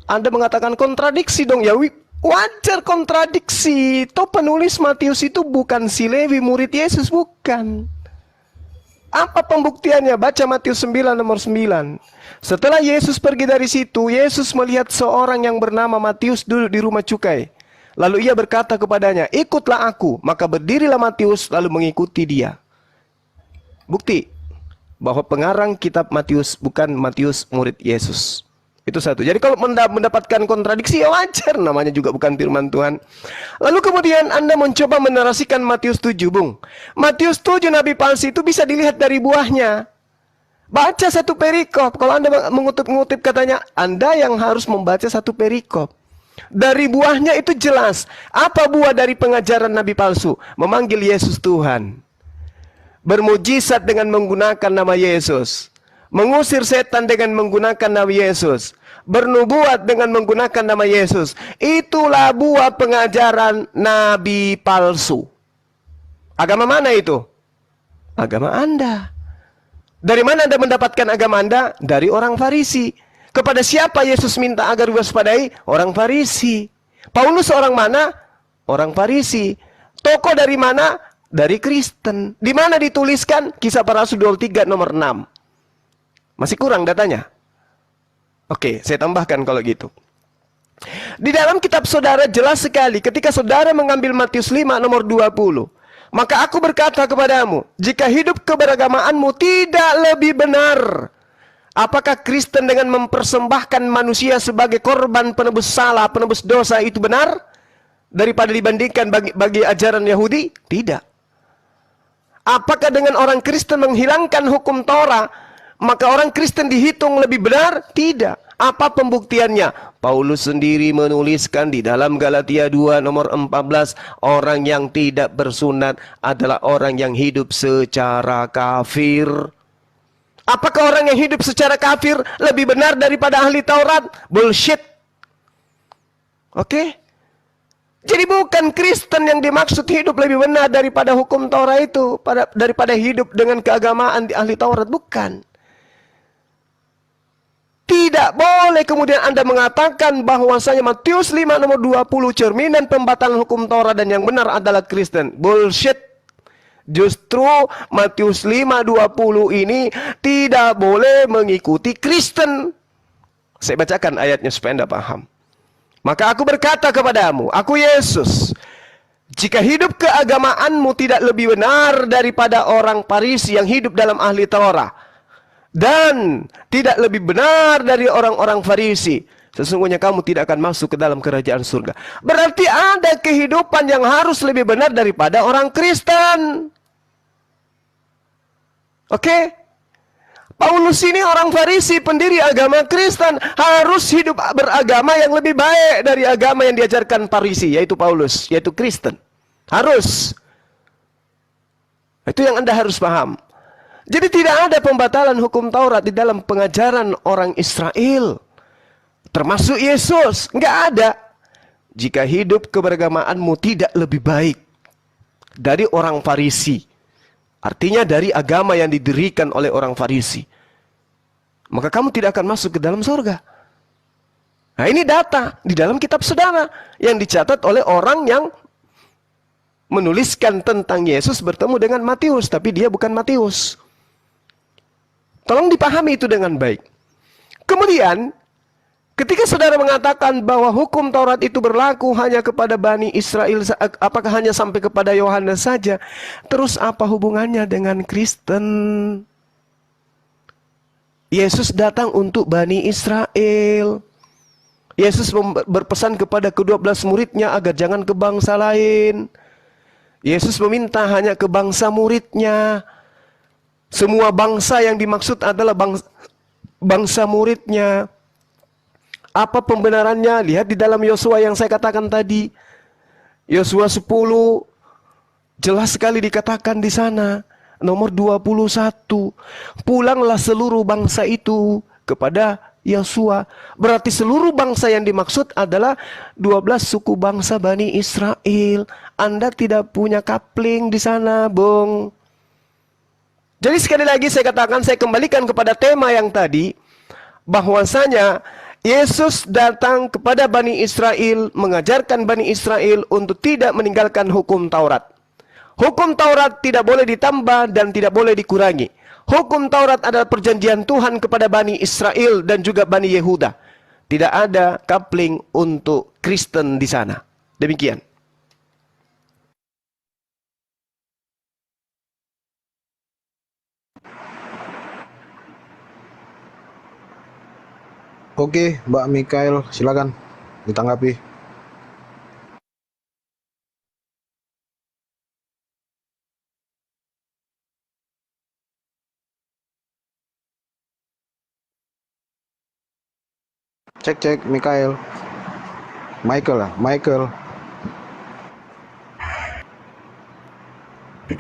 Anda mengatakan kontradiksi dong. Ya, wajar kontradiksi. Toh penulis Matius itu bukan si Lewi, murid Yesus, bukan. Apa pembuktiannya? Baca Matius 9 nomor 9. Setelah Yesus pergi dari situ, Yesus melihat seorang yang bernama Matius duduk di rumah cukai. Lalu ia berkata kepadanya, ikutlah aku. Maka berdirilah Matius lalu mengikuti dia. Bukti bahwa pengarang kitab Matius bukan Matius murid Yesus. Itu satu. Jadi kalau mendapatkan kontradiksi ya wajar, namanya juga bukan firman Tuhan. Lalu kemudian Anda mencoba menarasikan Matius 7, Bung. Matius 7 nabi palsu itu bisa dilihat dari buahnya. Baca satu perikop. Kalau Anda mengutip-ngutip katanya, Anda yang harus membaca satu perikop. Dari buahnya itu jelas. Apa buah dari pengajaran nabi palsu? Memanggil Yesus Tuhan. Bermujizat dengan menggunakan nama Yesus. Mengusir setan dengan menggunakan nama Yesus. Bernubuat dengan menggunakan nama Yesus. Itulah buah pengajaran nabi palsu. Agama mana itu? Agama Anda. Dari mana Anda mendapatkan agama Anda? Dari orang Farisi. Kepada siapa Yesus minta agar diwaspadai? Orang Farisi. Paulus orang mana? Orang Farisi. Tokoh dari mana? Dari Kristen. Di mana dituliskan? Kisah Para Rasul 23 nomor 6. Masih kurang datanya? Oke, saya tambahkan kalau gitu. Di dalam kitab saudara jelas sekali ketika saudara mengambil Matius 5 nomor 20. Maka aku berkata kepadamu, jika hidup keberagamaanmu tidak lebih benar, apakah Kristen dengan mempersembahkan manusia sebagai korban penebus salah, penebus dosa itu benar? Daripada dibandingkan bagi ajaran Yahudi? Tidak. Apakah dengan orang Kristen menghilangkan hukum Torah, maka orang Kristen dihitung lebih benar? Tidak. Apa pembuktiannya? Paulus sendiri menuliskan di dalam Galatia 2 nomor 14, orang yang tidak bersunat adalah orang yang hidup secara kafir. Apakah orang yang hidup secara kafir lebih benar daripada ahli Taurat? Bullshit. Oke? Jadi bukan Kristen yang dimaksud hidup lebih benar daripada hukum Taurat itu, daripada hidup dengan keagamaan di ahli Taurat, bukan. Tidak boleh kemudian Anda mengatakan bahwasanya Matius 5 nomor 20 cerminan pembatalan hukum Taurat dan yang benar adalah Kristen. Bullshit. Justru Matius 5:20 ini tidak boleh mengikuti Kristen. Saya bacakan ayatnya supaya Anda paham. Maka aku berkata kepadamu, aku Yesus, jika hidup keagamaanmu tidak lebih benar daripada orang Farisi yang hidup dalam ahli Taurat, dan tidak lebih benar dari orang-orang Farisi, sesungguhnya kamu tidak akan masuk ke dalam kerajaan surga. Berarti ada kehidupan yang harus lebih benar daripada orang Kristen. Oke? Paulus ini orang Farisi, pendiri agama Kristen, harus hidup beragama yang lebih baik dari agama yang diajarkan Farisi, yaitu Paulus, yaitu Kristen. Harus. Itu yang Anda harus paham. Jadi tidak ada pembatalan hukum Taurat di dalam pengajaran orang Israel. Termasuk Yesus. Nggak ada. Jika hidup keberagamaanmu tidak lebih baik dari orang Farisi. Artinya dari agama yang didirikan oleh orang Farisi. Maka kamu tidak akan masuk ke dalam surga. Nah ini data di dalam kitab saudara. Yang dicatat oleh orang yang menuliskan tentang Yesus bertemu dengan Matius. Tapi dia bukan Matius. Tolong dipahami itu dengan baik. Kemudian, ketika saudara mengatakan bahwa hukum Taurat itu berlaku hanya kepada Bani Israel, apakah hanya sampai kepada Yohanes saja? Terus apa hubungannya dengan Kristen? Yesus datang untuk Bani Israel. Yesus berpesan kepada ke-12 muridnya agar jangan ke bangsa lain. Yesus meminta hanya ke bangsa muridnya. Semua bangsa yang dimaksud adalah bangsa muridnya. Apa pembenarannya? Lihat di dalam Yosua yang saya katakan tadi. Yosua 10 jelas sekali dikatakan di sana. Nomor 21. Pulanglah seluruh bangsa itu kepada Yosua. Berarti seluruh bangsa yang dimaksud adalah 12 suku bangsa Bani Israel. Anda tidak punya kapling di sana, Bung. Jadi sekali lagi saya katakan, saya kembalikan kepada tema yang tadi, bahwasanya Yesus datang kepada Bani Israel, mengajarkan Bani Israel untuk tidak meninggalkan hukum Taurat. Hukum Taurat tidak boleh ditambah dan tidak boleh dikurangi. Hukum Taurat adalah perjanjian Tuhan kepada Bani Israel dan juga Bani Yehuda. Tidak ada coupling untuk Kristen di sana. Demikian. Oke, Mbak Mikael, silakan ditanggapi. Cek, Mikael. Michael lah, Michael.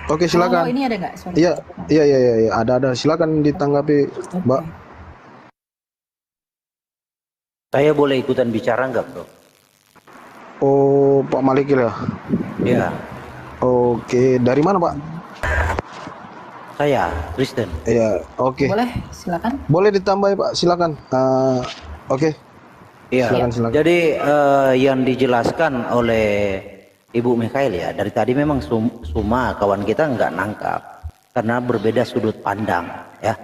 Oke, Halo, silakan. ini ada nggak suara? Iya, iya, ada. Silakan ditanggapi, Mbak. Oke. Saya boleh ikutan bicara nggak, bro? Oh, Pak Malikil ya. Ya, Oke, dari mana, Pak? saya Kristen. Iya, oke. Boleh, silakan. Boleh ditambah, Pak. Silakan. Oke, Iya. silakan. Jadi yang dijelaskan oleh Ibu Mikael ya, dari tadi memang semua kawan kita nggak nangkap karena berbeda sudut pandang ya.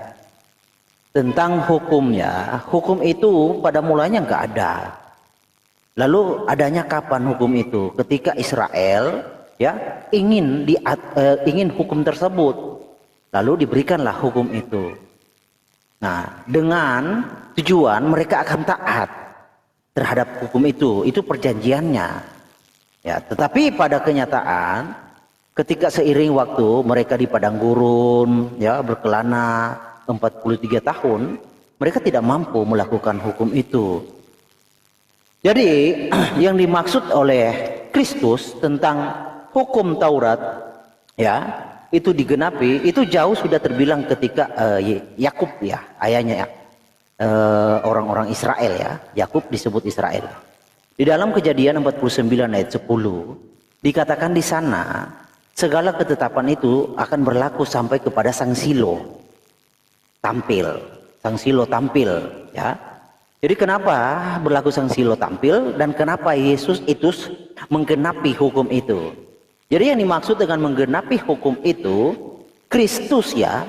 Tentang hukumnya, hukum itu pada mulanya nggak ada. Lalu adanya kapan hukum itu? Ketika Israel ya ingin hukum tersebut, lalu diberikanlah hukum itu. Nah, dengan tujuan mereka akan taat terhadap hukum itu perjanjiannya. Ya, tetapi pada kenyataan, ketika seiring waktu mereka di padang gurun, ya berkelana 43 tahun, mereka tidak mampu melakukan hukum itu. Jadi yang dimaksud oleh Kristus tentang hukum Taurat ya itu digenapi, itu jauh sudah terbilang ketika Yakub ya, ayahnya ya, orang-orang Israel ya, Yakub disebut Israel. Di dalam Kejadian 49 ayat 10 dikatakan di sana segala ketetapan itu akan berlaku sampai kepada Sang Silo tampil, Sang Silo tampil ya. Jadi kenapa berlaku Sang Silo tampil dan kenapa Yesus itu menggenapi hukum itu? Jadi yang dimaksud dengan menggenapi hukum itu, Kristus ya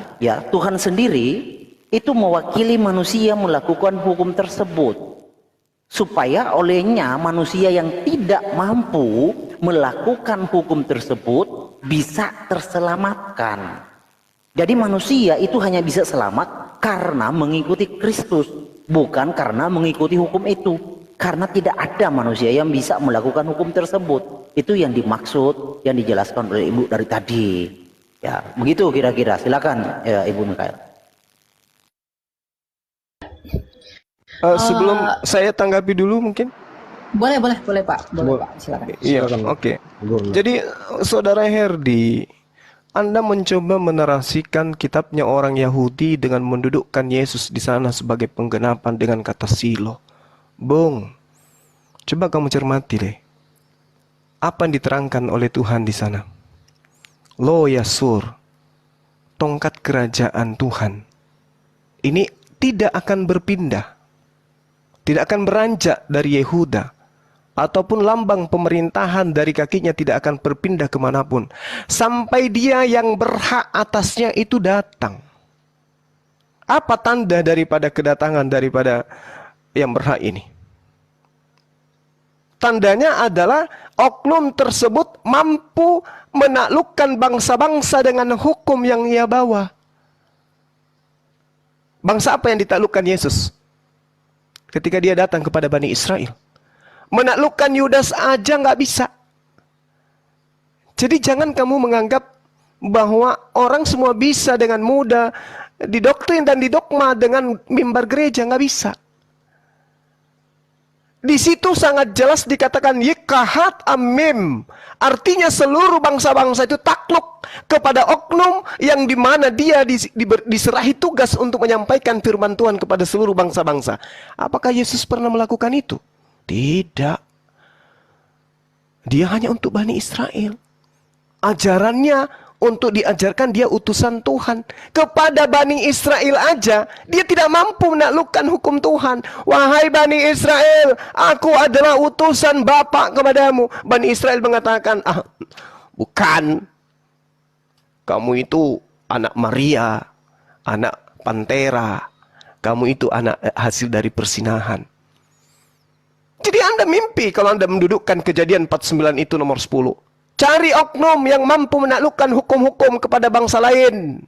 Tuhan sendiri itu mewakili manusia melakukan hukum tersebut, supaya olehnya manusia yang tidak mampu melakukan hukum tersebut bisa terselamatkan. Jadi manusia itu hanya bisa selamat karena mengikuti Kristus, bukan karena mengikuti hukum itu. Karena tidak ada manusia yang bisa melakukan hukum tersebut. Itu yang dimaksud, yang dijelaskan oleh Ibu dari tadi. Ya, begitu kira-kira. Silakan ya, Ibu Mikael. Sebelum saya tanggapi dulu mungkin. Boleh Pak. Boleh Pak, silakan. Iya, Silakan, Pak. oke. Boleh. Jadi Saudara Herdi, Anda mencoba menarasikan kitabnya orang Yahudi dengan mendudukkan Yesus di sana sebagai penggenapan dengan kata Silo. Bung, coba kamu cermati deh. Apa yang diterangkan oleh Tuhan di sana? Lo Yasur, tongkat kerajaan Tuhan. Ini tidak akan berpindah. Tidak akan beranjak dari Yehuda. Ataupun lambang pemerintahan dari kakinya tidak akan berpindah kemanapun. Sampai dia yang berhak atasnya itu datang. Apa tanda daripada kedatangan daripada yang berhak ini? Tandanya adalah oknum tersebut mampu menaklukkan bangsa-bangsa dengan hukum yang ia bawa. Bangsa apa yang ditaklukkan Yesus? Ketika dia datang kepada Bani Israel. Menaklukkan Yudas aja nggak bisa. Jadi jangan kamu menganggap bahwa orang semua bisa dengan mudah didoktrin dan didogma dengan mimbar gereja, nggak bisa. Di situ sangat jelas dikatakan yikahat amim. Artinya seluruh bangsa-bangsa itu takluk kepada oknum yang dimana dia diserahi tugas untuk menyampaikan firman Tuhan kepada seluruh bangsa-bangsa. Apakah Yesus pernah melakukan itu? Tidak. Dia hanya untuk Bani Israel. Ajarannya untuk diajarkan dia utusan Tuhan. Kepada Bani Israel aja, dia tidak mampu menaklukkan hukum Tuhan. Wahai Bani Israel, aku adalah utusan Bapa kepadamu. Bani Israel mengatakan, bukan. Kamu itu anak Maria, anak Pantera. Kamu itu anak hasil dari persinahan. Jadi Anda mimpi kalau Anda mendudukkan Kejadian 49 itu nomor 10. Cari oknum yang mampu menaklukkan hukum-hukum kepada bangsa lain.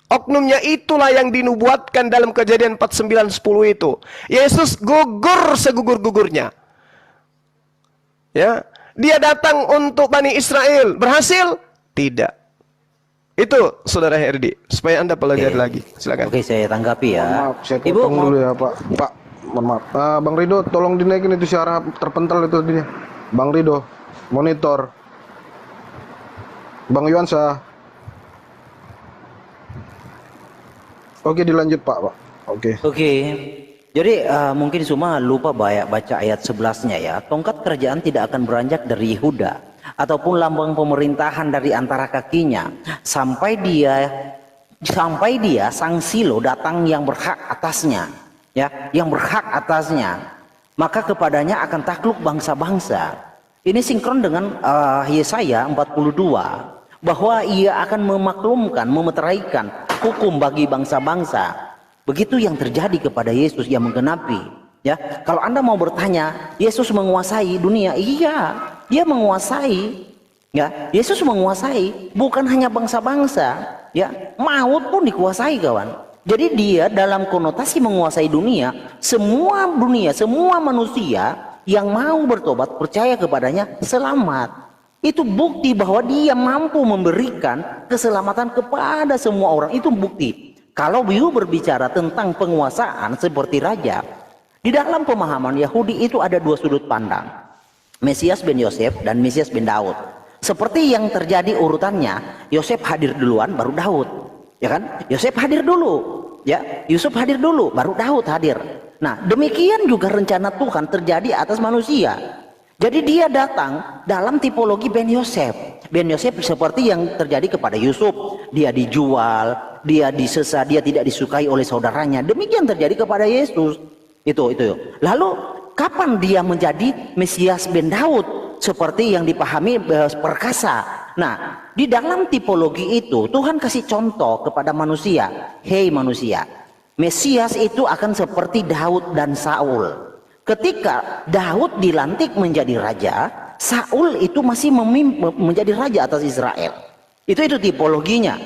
Oknumnya itulah yang dinubuatkan dalam Kejadian 49:10 itu. Yesus gugur segugur-gugurnya. Ya, dia datang untuk Bani Israel. Berhasil? Tidak. Itu Saudara Herdi, supaya Anda pelajari lagi. Silakan. Oke, saya tanggapi ya. Maaf, saya Ibu potong dulu ya Pak. Pak, mohon maaf. Bang Rido, tolong dinaikin itu suara terpental itu tadinya. Bang Rido, monitor. Bang Yuansa. Oke, dilanjut Pak. Oke. Oke. Jadi mungkin semua lupa baca ayat 11-nya ya. Tongkat kerajaan tidak akan beranjak dari Yehuda ataupun lambang pemerintahan dari antara kakinya sampai dia sang Silo datang yang berhak atasnya, ya, yang berhak atasnya. Maka kepadanya akan takluk bangsa-bangsa. Ini sinkron dengan Yesaya 42 bahwa ia akan memaklumkan, memeteraikan hukum bagi bangsa-bangsa. Begitu yang terjadi kepada Yesus yang menggenapi. Ya, kalau Anda mau bertanya, Yesus menguasai dunia? Iya, dia menguasai. Ya, Yesus menguasai bukan hanya bangsa-bangsa, ya, maut pun dikuasai, kawan. Jadi dia dalam konotasi menguasai dunia, semua manusia yang mau bertobat percaya kepadanya selamat. Itu bukti bahwa dia mampu memberikan keselamatan kepada semua orang. Itu bukti. Kalau you berbicara tentang penguasaan seperti raja, di dalam pemahaman Yahudi itu ada dua sudut pandang. Mesias bin Yosef dan Mesias bin Daud. Seperti yang terjadi urutannya, Yosef hadir duluan baru Daud. Ya kan? Yosef hadir dulu, ya. Yusuf hadir dulu baru Daud hadir. Nah, demikian juga rencana Tuhan terjadi atas manusia. Jadi dia datang dalam tipologi Ben Yosef. Ben Yosef seperti yang terjadi kepada Yusuf. Dia dijual, dia disesa, dia tidak disukai oleh saudaranya. Demikian terjadi kepada Yesus. Itu. Lalu kapan dia menjadi Mesias Ben Daud? Seperti yang dipahami perkasa. Nah, di dalam tipologi itu Tuhan kasih contoh kepada manusia. Hei manusia, Mesias itu akan seperti Daud dan Saul. Ketika Daud dilantik menjadi raja, Saul itu masih menjadi raja atas Israel. Itu tipologinya.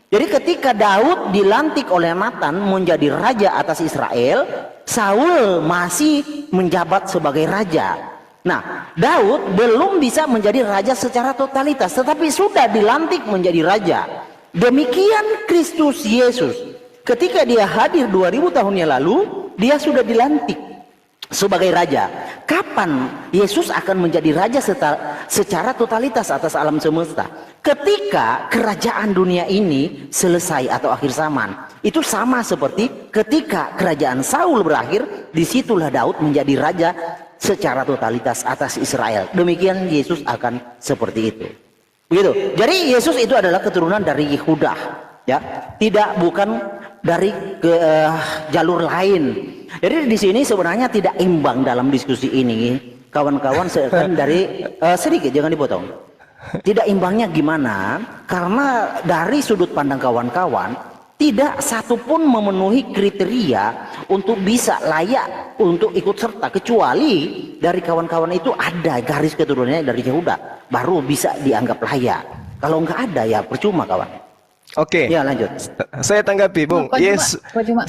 Jadi ketika Daud dilantik oleh Nathan menjadi raja atas Israel, Saul masih menjabat sebagai raja. Nah, Daud belum bisa menjadi raja secara totalitas, tetapi sudah dilantik menjadi raja. Demikian Kristus Yesus. Ketika dia hadir 2000 tahun yang lalu, dia sudah dilantik sebagai raja. Kapan Yesus akan menjadi raja secara totalitas atas alam semesta? Ketika kerajaan dunia ini selesai atau akhir zaman. Itu sama seperti ketika kerajaan Saul berakhir, disitulah Daud menjadi raja secara totalitas atas Israel. Demikian Yesus akan seperti itu. Begitu. Jadi Yesus itu adalah keturunan dari Yehuda, ya, bukan dari jalur lain. Jadi di sini sebenarnya tidak imbang dalam diskusi ini, kawan-kawan. Dari sedikit, jangan dipotong. Tidak imbangnya gimana? Karena dari sudut pandang kawan-kawan, tidak satupun memenuhi kriteria untuk bisa layak untuk ikut serta, kecuali dari kawan-kawan itu ada garis keturunannya dari Yehuda, baru bisa dianggap layak. Kalau nggak ada ya percuma, kawan. Oke. Ya, lanjut. Saya tanggapi, Bung.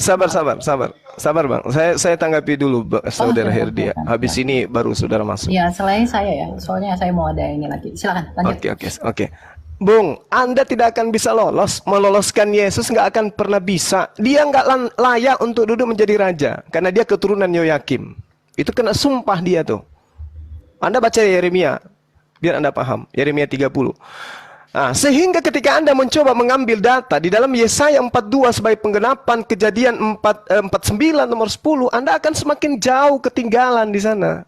Sabar, Bang. Saya tanggapi dulu, Saudara Herdi. Habis ini baru Saudara masuk. Ya, selain saya ya, soalnya saya mau ada ini lagi. Silakan, lanjut. Oke. Bung, Anda tidak akan bisa meloloskan Yesus, nggak akan pernah bisa. Dia nggak layak untuk duduk menjadi raja, karena dia keturunan Yoyakim. Itu kena sumpah dia tuh. Anda baca Yeremia, biar Anda paham. Yeremia 30. Nah, sehingga ketika Anda mencoba mengambil data di dalam Yesaya 42 sebagai penggenapan Kejadian 49 nomor 10, Anda akan semakin jauh ketinggalan di sana.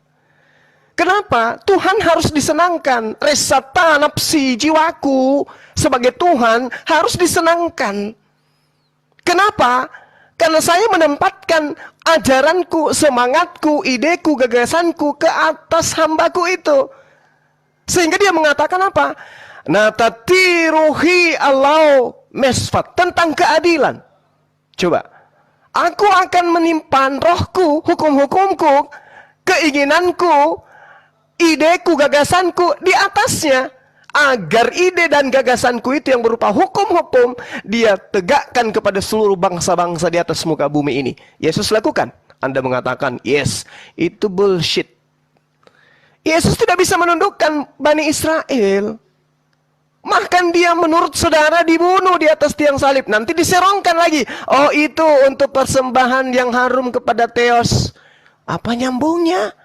Kenapa? Tuhan harus disenangkan. Resata nafsi jiwaku sebagai Tuhan harus disenangkan. Kenapa? Karena saya menempatkan ajaranku, semangatku, ideku, gagasanku ke atas hambaku itu. Sehingga dia mengatakan apa? Natatiruhi Allah mesfat, tentang keadilan. Coba, aku akan menimpan rohku, hukum-hukumku, keinginanku, ideku, gagasanku di atasnya. agar ide dan gagasanku itu yang berupa hukum-hukum dia tegakkan kepada seluruh bangsa-bangsa di atas muka bumi ini. Yesus lakukan. Anda mengatakan, yes, itu bullshit. Yesus tidak bisa menundukkan Bani Israel. Bahkan dia menurut saudara dibunuh di atas tiang salib. Nanti diserongkan lagi. Oh, itu untuk persembahan yang harum kepada Theos. Apa nyambungnya?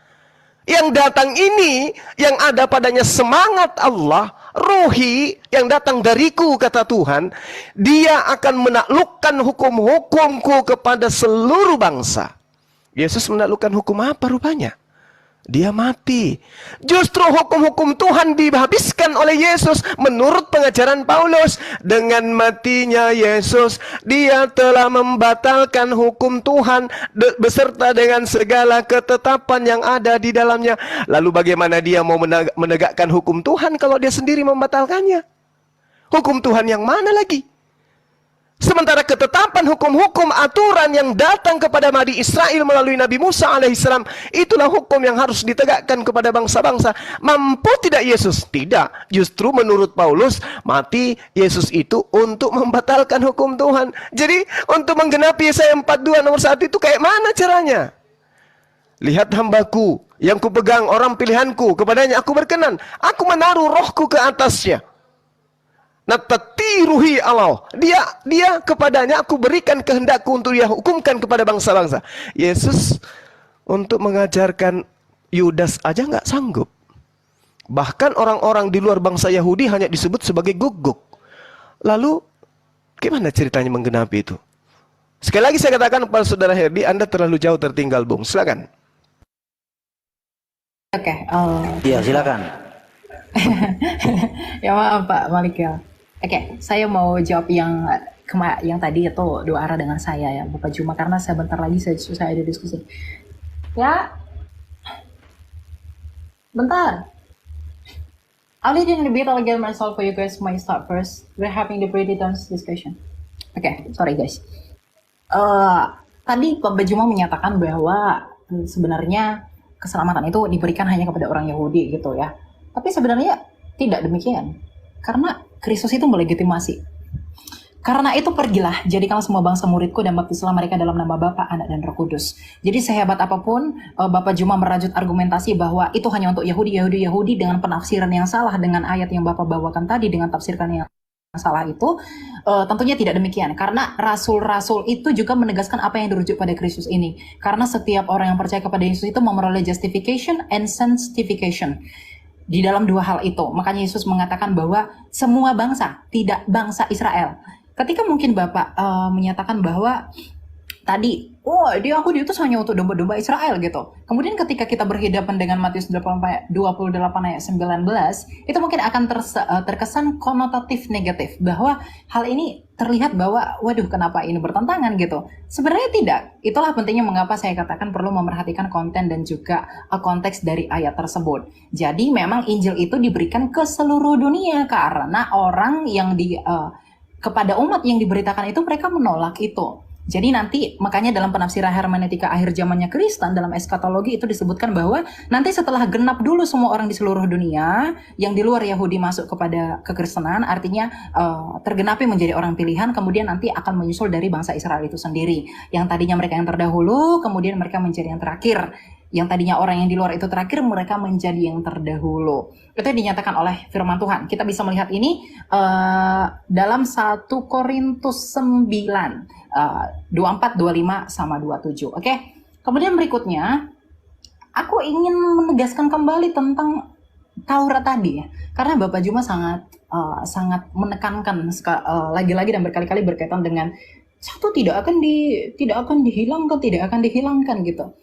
Yang datang ini, yang ada padanya semangat Allah, ruhi, yang datang dariku, kata Tuhan. Dia akan menaklukkan hukum-hukumku kepada seluruh bangsa. Yesus menaklukkan hukum apa rupanya? Dia mati. Justru hukum-hukum Tuhan dihabiskan oleh Yesus menurut pengajaran Paulus. Dengan matinya Yesus, dia telah membatalkan hukum Tuhan beserta dengan segala ketetapan yang ada di dalamnya. Lalu bagaimana dia mau menegakkan hukum Tuhan kalau dia sendiri membatalkannya? Hukum Tuhan yang mana lagi? Sementara ketetapan hukum-hukum aturan yang datang kepada Bani Israel melalui Nabi Musa alaihissalam, itulah hukum yang harus ditegakkan kepada bangsa-bangsa. Mampu tidak Yesus? Tidak. Justru menurut Paulus, mati Yesus itu untuk membatalkan hukum Tuhan. Jadi untuk menggenapi Yesaya 42 nomor 1 itu kayak mana caranya? Lihat hambaku yang kupegang, orang pilihanku, kepadanya aku berkenan. Aku menaruh rohku ke atasnya. Natatiruhi Allah. Dia kepadanya aku berikan kehendakku untuk dia hukumkan kepada bangsa-bangsa. Yesus untuk mengajarkan Yudas aja nggak sanggup. Bahkan orang-orang di luar bangsa Yahudi hanya disebut sebagai guguk. Lalu gimana ceritanya menggenapi itu? Sekali lagi saya katakan kepada saudara Herdi, Anda terlalu jauh tertinggal, Bung. Silakan. Oke. Iya, silakan. Ya maaf Pak Malik ya. Oke, saya mau jawab yang tadi itu dua arah dengan saya ya, Bapak Juma, karena sebentar lagi saya ada diskusi. Ya, bentar. I'll lead in a bit, I'll get myself for you guys might start first. We're having the pretty tense discussion. Oke, sorry guys. Tadi Bapak Juma menyatakan bahwa sebenarnya keselamatan itu diberikan hanya kepada orang Yahudi gitu ya. Tapi sebenarnya tidak demikian. Karena Kristus itu melegitimasi. Karena itu pergilah, jadikanlah semua bangsa muridku dan baptislah mereka dalam nama Bapa, Anak, dan Roh Kudus. Jadi sehebat apapun Bapak Juma merajut argumentasi bahwa itu hanya untuk Yahudi dengan penafsiran yang salah dengan ayat yang Bapak bawakan tadi dengan tafsirkan yang salah itu, tentunya tidak demikian. Karena rasul-rasul itu juga menegaskan apa yang dirujuk pada Kristus ini. Karena setiap orang yang percaya kepada Yesus itu memperoleh justification and sanctification. Di dalam dua hal itu, makanya Yesus mengatakan bahwa semua bangsa, tidak bangsa Israel. Ketika mungkin Bapak menyatakan bahwa tadi, dia aku diutus hanya untuk domba-domba Israel gitu. Kemudian ketika kita berhadapan dengan Matius 28 ayat 19, itu mungkin akan terkesan konotatif negatif. Bahwa hal ini terlihat bahwa, waduh kenapa ini bertentangan gitu. Sebenarnya tidak. Itulah pentingnya mengapa saya katakan perlu memerhatikan konten dan juga konteks dari ayat tersebut. Jadi memang Injil itu diberikan ke seluruh dunia karena orang yang kepada umat yang diberitakan itu mereka menolak itu. Jadi nanti makanya dalam penafsiran hermeneutika akhir zamannya Kristen dalam eskatologi itu disebutkan bahwa nanti setelah genap dulu semua orang di seluruh dunia yang di luar Yahudi masuk kepada kekristenan, artinya tergenapi menjadi orang pilihan, kemudian nanti akan menyusul dari bangsa Israel itu sendiri. Yang tadinya mereka yang terdahulu, kemudian mereka menjadi yang terakhir. Yang tadinya orang yang di luar itu terakhir, mereka menjadi yang terdahulu. Itu yang dinyatakan oleh firman Tuhan. Kita bisa melihat ini dalam 1 Korintus 9, 24, 25, sama 27. Oke? Kemudian berikutnya, aku ingin menegaskan kembali tentang Taurat tadi ya. Karena Bapak Juma sangat menekankan lagi-lagi dan berkali-kali berkaitan dengan satu tidak akan dihilangkan gitu.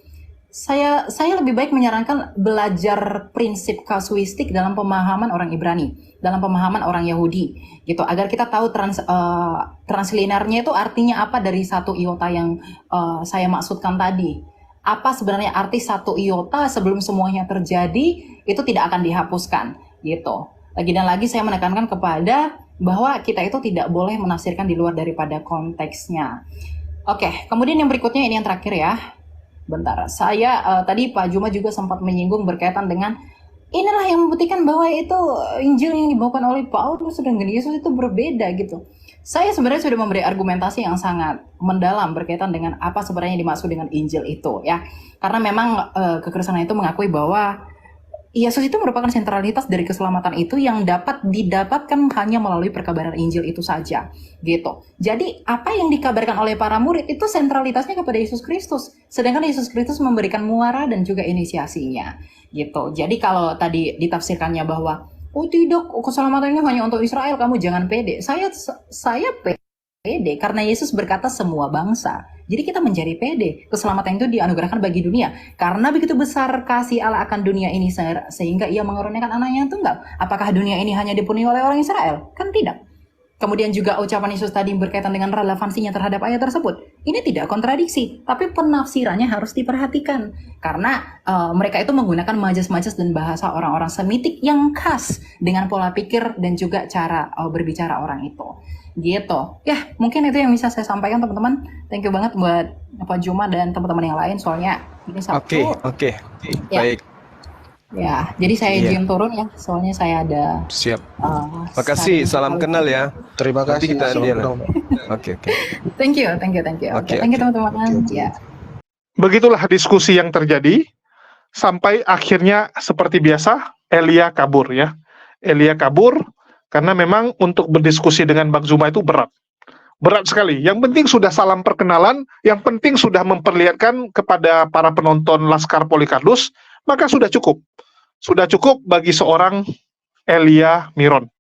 Saya lebih baik menyarankan belajar prinsip kasuistik dalam pemahaman orang Ibrani, dalam pemahaman orang Yahudi, gitu, agar kita tahu translinernya itu artinya apa dari satu iota yang saya maksudkan tadi. Apa sebenarnya arti satu iota sebelum semuanya terjadi itu tidak akan dihapuskan, gitu. Lagi dan lagi saya menekankan kepada bahwa kita itu tidak boleh menafsirkan di luar daripada konteksnya. Oke, kemudian yang berikutnya ini yang terakhir ya. Bentar, saya tadi Pak Juma juga sempat menyinggung berkaitan dengan inilah yang membuktikan bahwa itu Injil yang dibawakan oleh Paulus dengan Yesus itu berbeda gitu. Saya sebenarnya sudah memberi argumentasi yang sangat mendalam berkaitan dengan apa sebenarnya dimaksud dengan Injil itu ya. Karena memang kekristenan itu mengakui bahwa Yesus itu merupakan sentralitas dari keselamatan itu yang dapat didapatkan hanya melalui perkabaran Injil itu saja, gitu. Jadi apa yang dikabarkan oleh para murid itu sentralitasnya kepada Yesus Kristus, sedangkan Yesus Kristus memberikan muara dan juga inisiasinya, gitu. Jadi kalau tadi ditafsirkannya bahwa oh tidak, keselamatan ini hanya untuk Israel, kamu jangan pede. Saya pede karena Yesus berkata semua bangsa. Jadi kita menjadi pede. Keselamatan itu dianugerahkan bagi dunia. Karena begitu besar kasih Allah akan dunia ini sehingga ia mengaruniakan anaknya yang tunggal. Apakah dunia ini hanya dipenuhi oleh orang Israel? Kan tidak. Kemudian juga ucapan Yesus tadi berkaitan dengan relevansinya terhadap ayat tersebut. Ini tidak kontradiksi, tapi penafsirannya harus diperhatikan. Karena mereka itu menggunakan majas-majas dan bahasa orang-orang Semitik yang khas dengan pola pikir dan juga cara berbicara orang itu. Gitu. Ya, mungkin itu yang bisa saya sampaikan teman-teman. Thank you banget buat Pak Juma dan teman-teman yang lain. Soalnya ini Sabtu. Oke. Ya. Baik. Ya, jadi saya Iya. izin turun ya. Soalnya saya ada Siap. Makasih, salam kenal ya. Terima Nanti kasih. kita Salam dia. kenal. Oke. Thank you. Oke, Oke, thank you teman-teman. Ya. Begitulah diskusi yang terjadi sampai akhirnya seperti biasa Elia kabur ya. Elia kabur karena memang untuk berdiskusi dengan Bang Zuma itu berat. Berat sekali. Yang penting sudah salam perkenalan, yang penting sudah memperlihatkan kepada para penonton Laskar Polycardos, maka sudah cukup. Sudah cukup bagi seorang Elia Miron.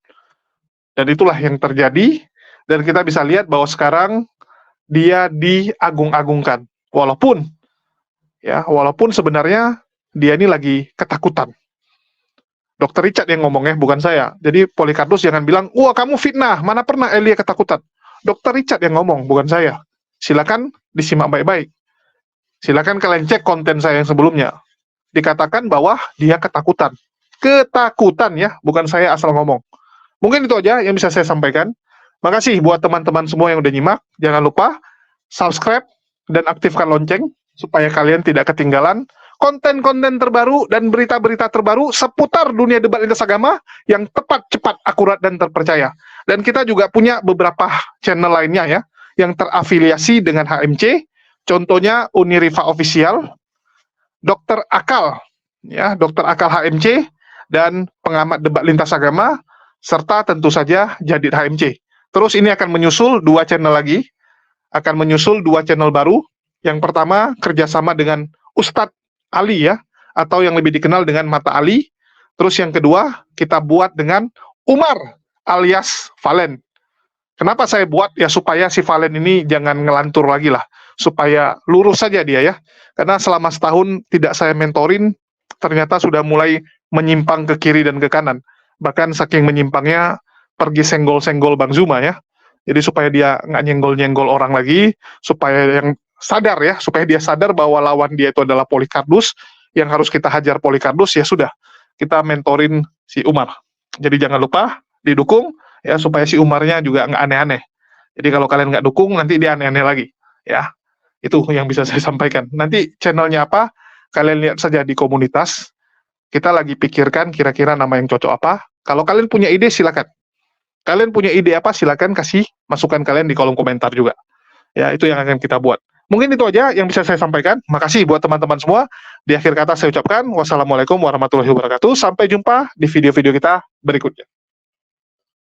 Dan itulah yang terjadi, dan kita bisa lihat bahwa sekarang dia diagung-agungkan. Walaupun sebenarnya dia ini lagi ketakutan. Dr. Richard yang ngomongnya, bukan saya. Jadi Polycardos jangan bilang, wah kamu fitnah, mana pernah Elia ketakutan. Dr. Richard yang ngomong, bukan saya. Silakan disimak baik-baik. Silakan kalian cek konten saya yang sebelumnya. Dikatakan bahwa dia ketakutan. Ketakutan ya, bukan saya asal ngomong. Mungkin itu aja yang bisa saya sampaikan. Makasih buat teman-teman semua yang udah nyimak. Jangan lupa subscribe dan aktifkan lonceng supaya kalian tidak ketinggalan konten-konten terbaru dan berita-berita terbaru seputar dunia debat lintas agama yang tepat, cepat, akurat, dan terpercaya. Dan kita juga punya beberapa channel lainnya ya, yang terafiliasi dengan HMC, contohnya Uniriva Official, Dr. Akal, ya, Dr. Akal HMC, dan pengamat debat lintas agama, serta tentu saja Jadid HMC. Terus ini akan menyusul 2 channel lagi, akan menyusul 2 channel baru. Yang pertama, kerjasama dengan Ustadz Ali ya, atau yang lebih dikenal dengan Mata Ali. Terus yang kedua, kita buat dengan Umar alias Valen. Kenapa saya buat? Ya supaya si Valen ini jangan ngelantur lagi lah, supaya lurus saja dia ya. Karena selama setahun tidak saya mentorin, ternyata sudah mulai menyimpang ke kiri dan ke kanan. Bahkan saking menyimpangnya, pergi senggol-senggol Bang Zuma ya. Jadi supaya dia nggak nyenggol-nyenggol orang lagi, supaya yang sadar ya, supaya dia sadar bahwa lawan dia itu adalah Polycardos, yang harus kita hajar Polycardos, ya sudah, kita mentorin si Umar. Jadi jangan lupa didukung ya, supaya si Umarnya juga nggak aneh-aneh. Jadi kalau kalian nggak dukung, nanti dia aneh-aneh lagi ya. Itu yang bisa saya sampaikan. Nanti channelnya apa, kalian lihat saja di komunitas. Kita lagi pikirkan kira-kira nama yang cocok apa. Kalau kalian punya ide, silakan. Kalian punya ide apa, silakan kasih masukan kalian di kolom komentar juga. Ya, itu yang akan kita buat. Mungkin itu aja yang bisa saya sampaikan. Makasih buat teman-teman semua. Di akhir kata saya ucapkan wassalamualaikum warahmatullahi wabarakatuh. Sampai jumpa di video-video kita berikutnya.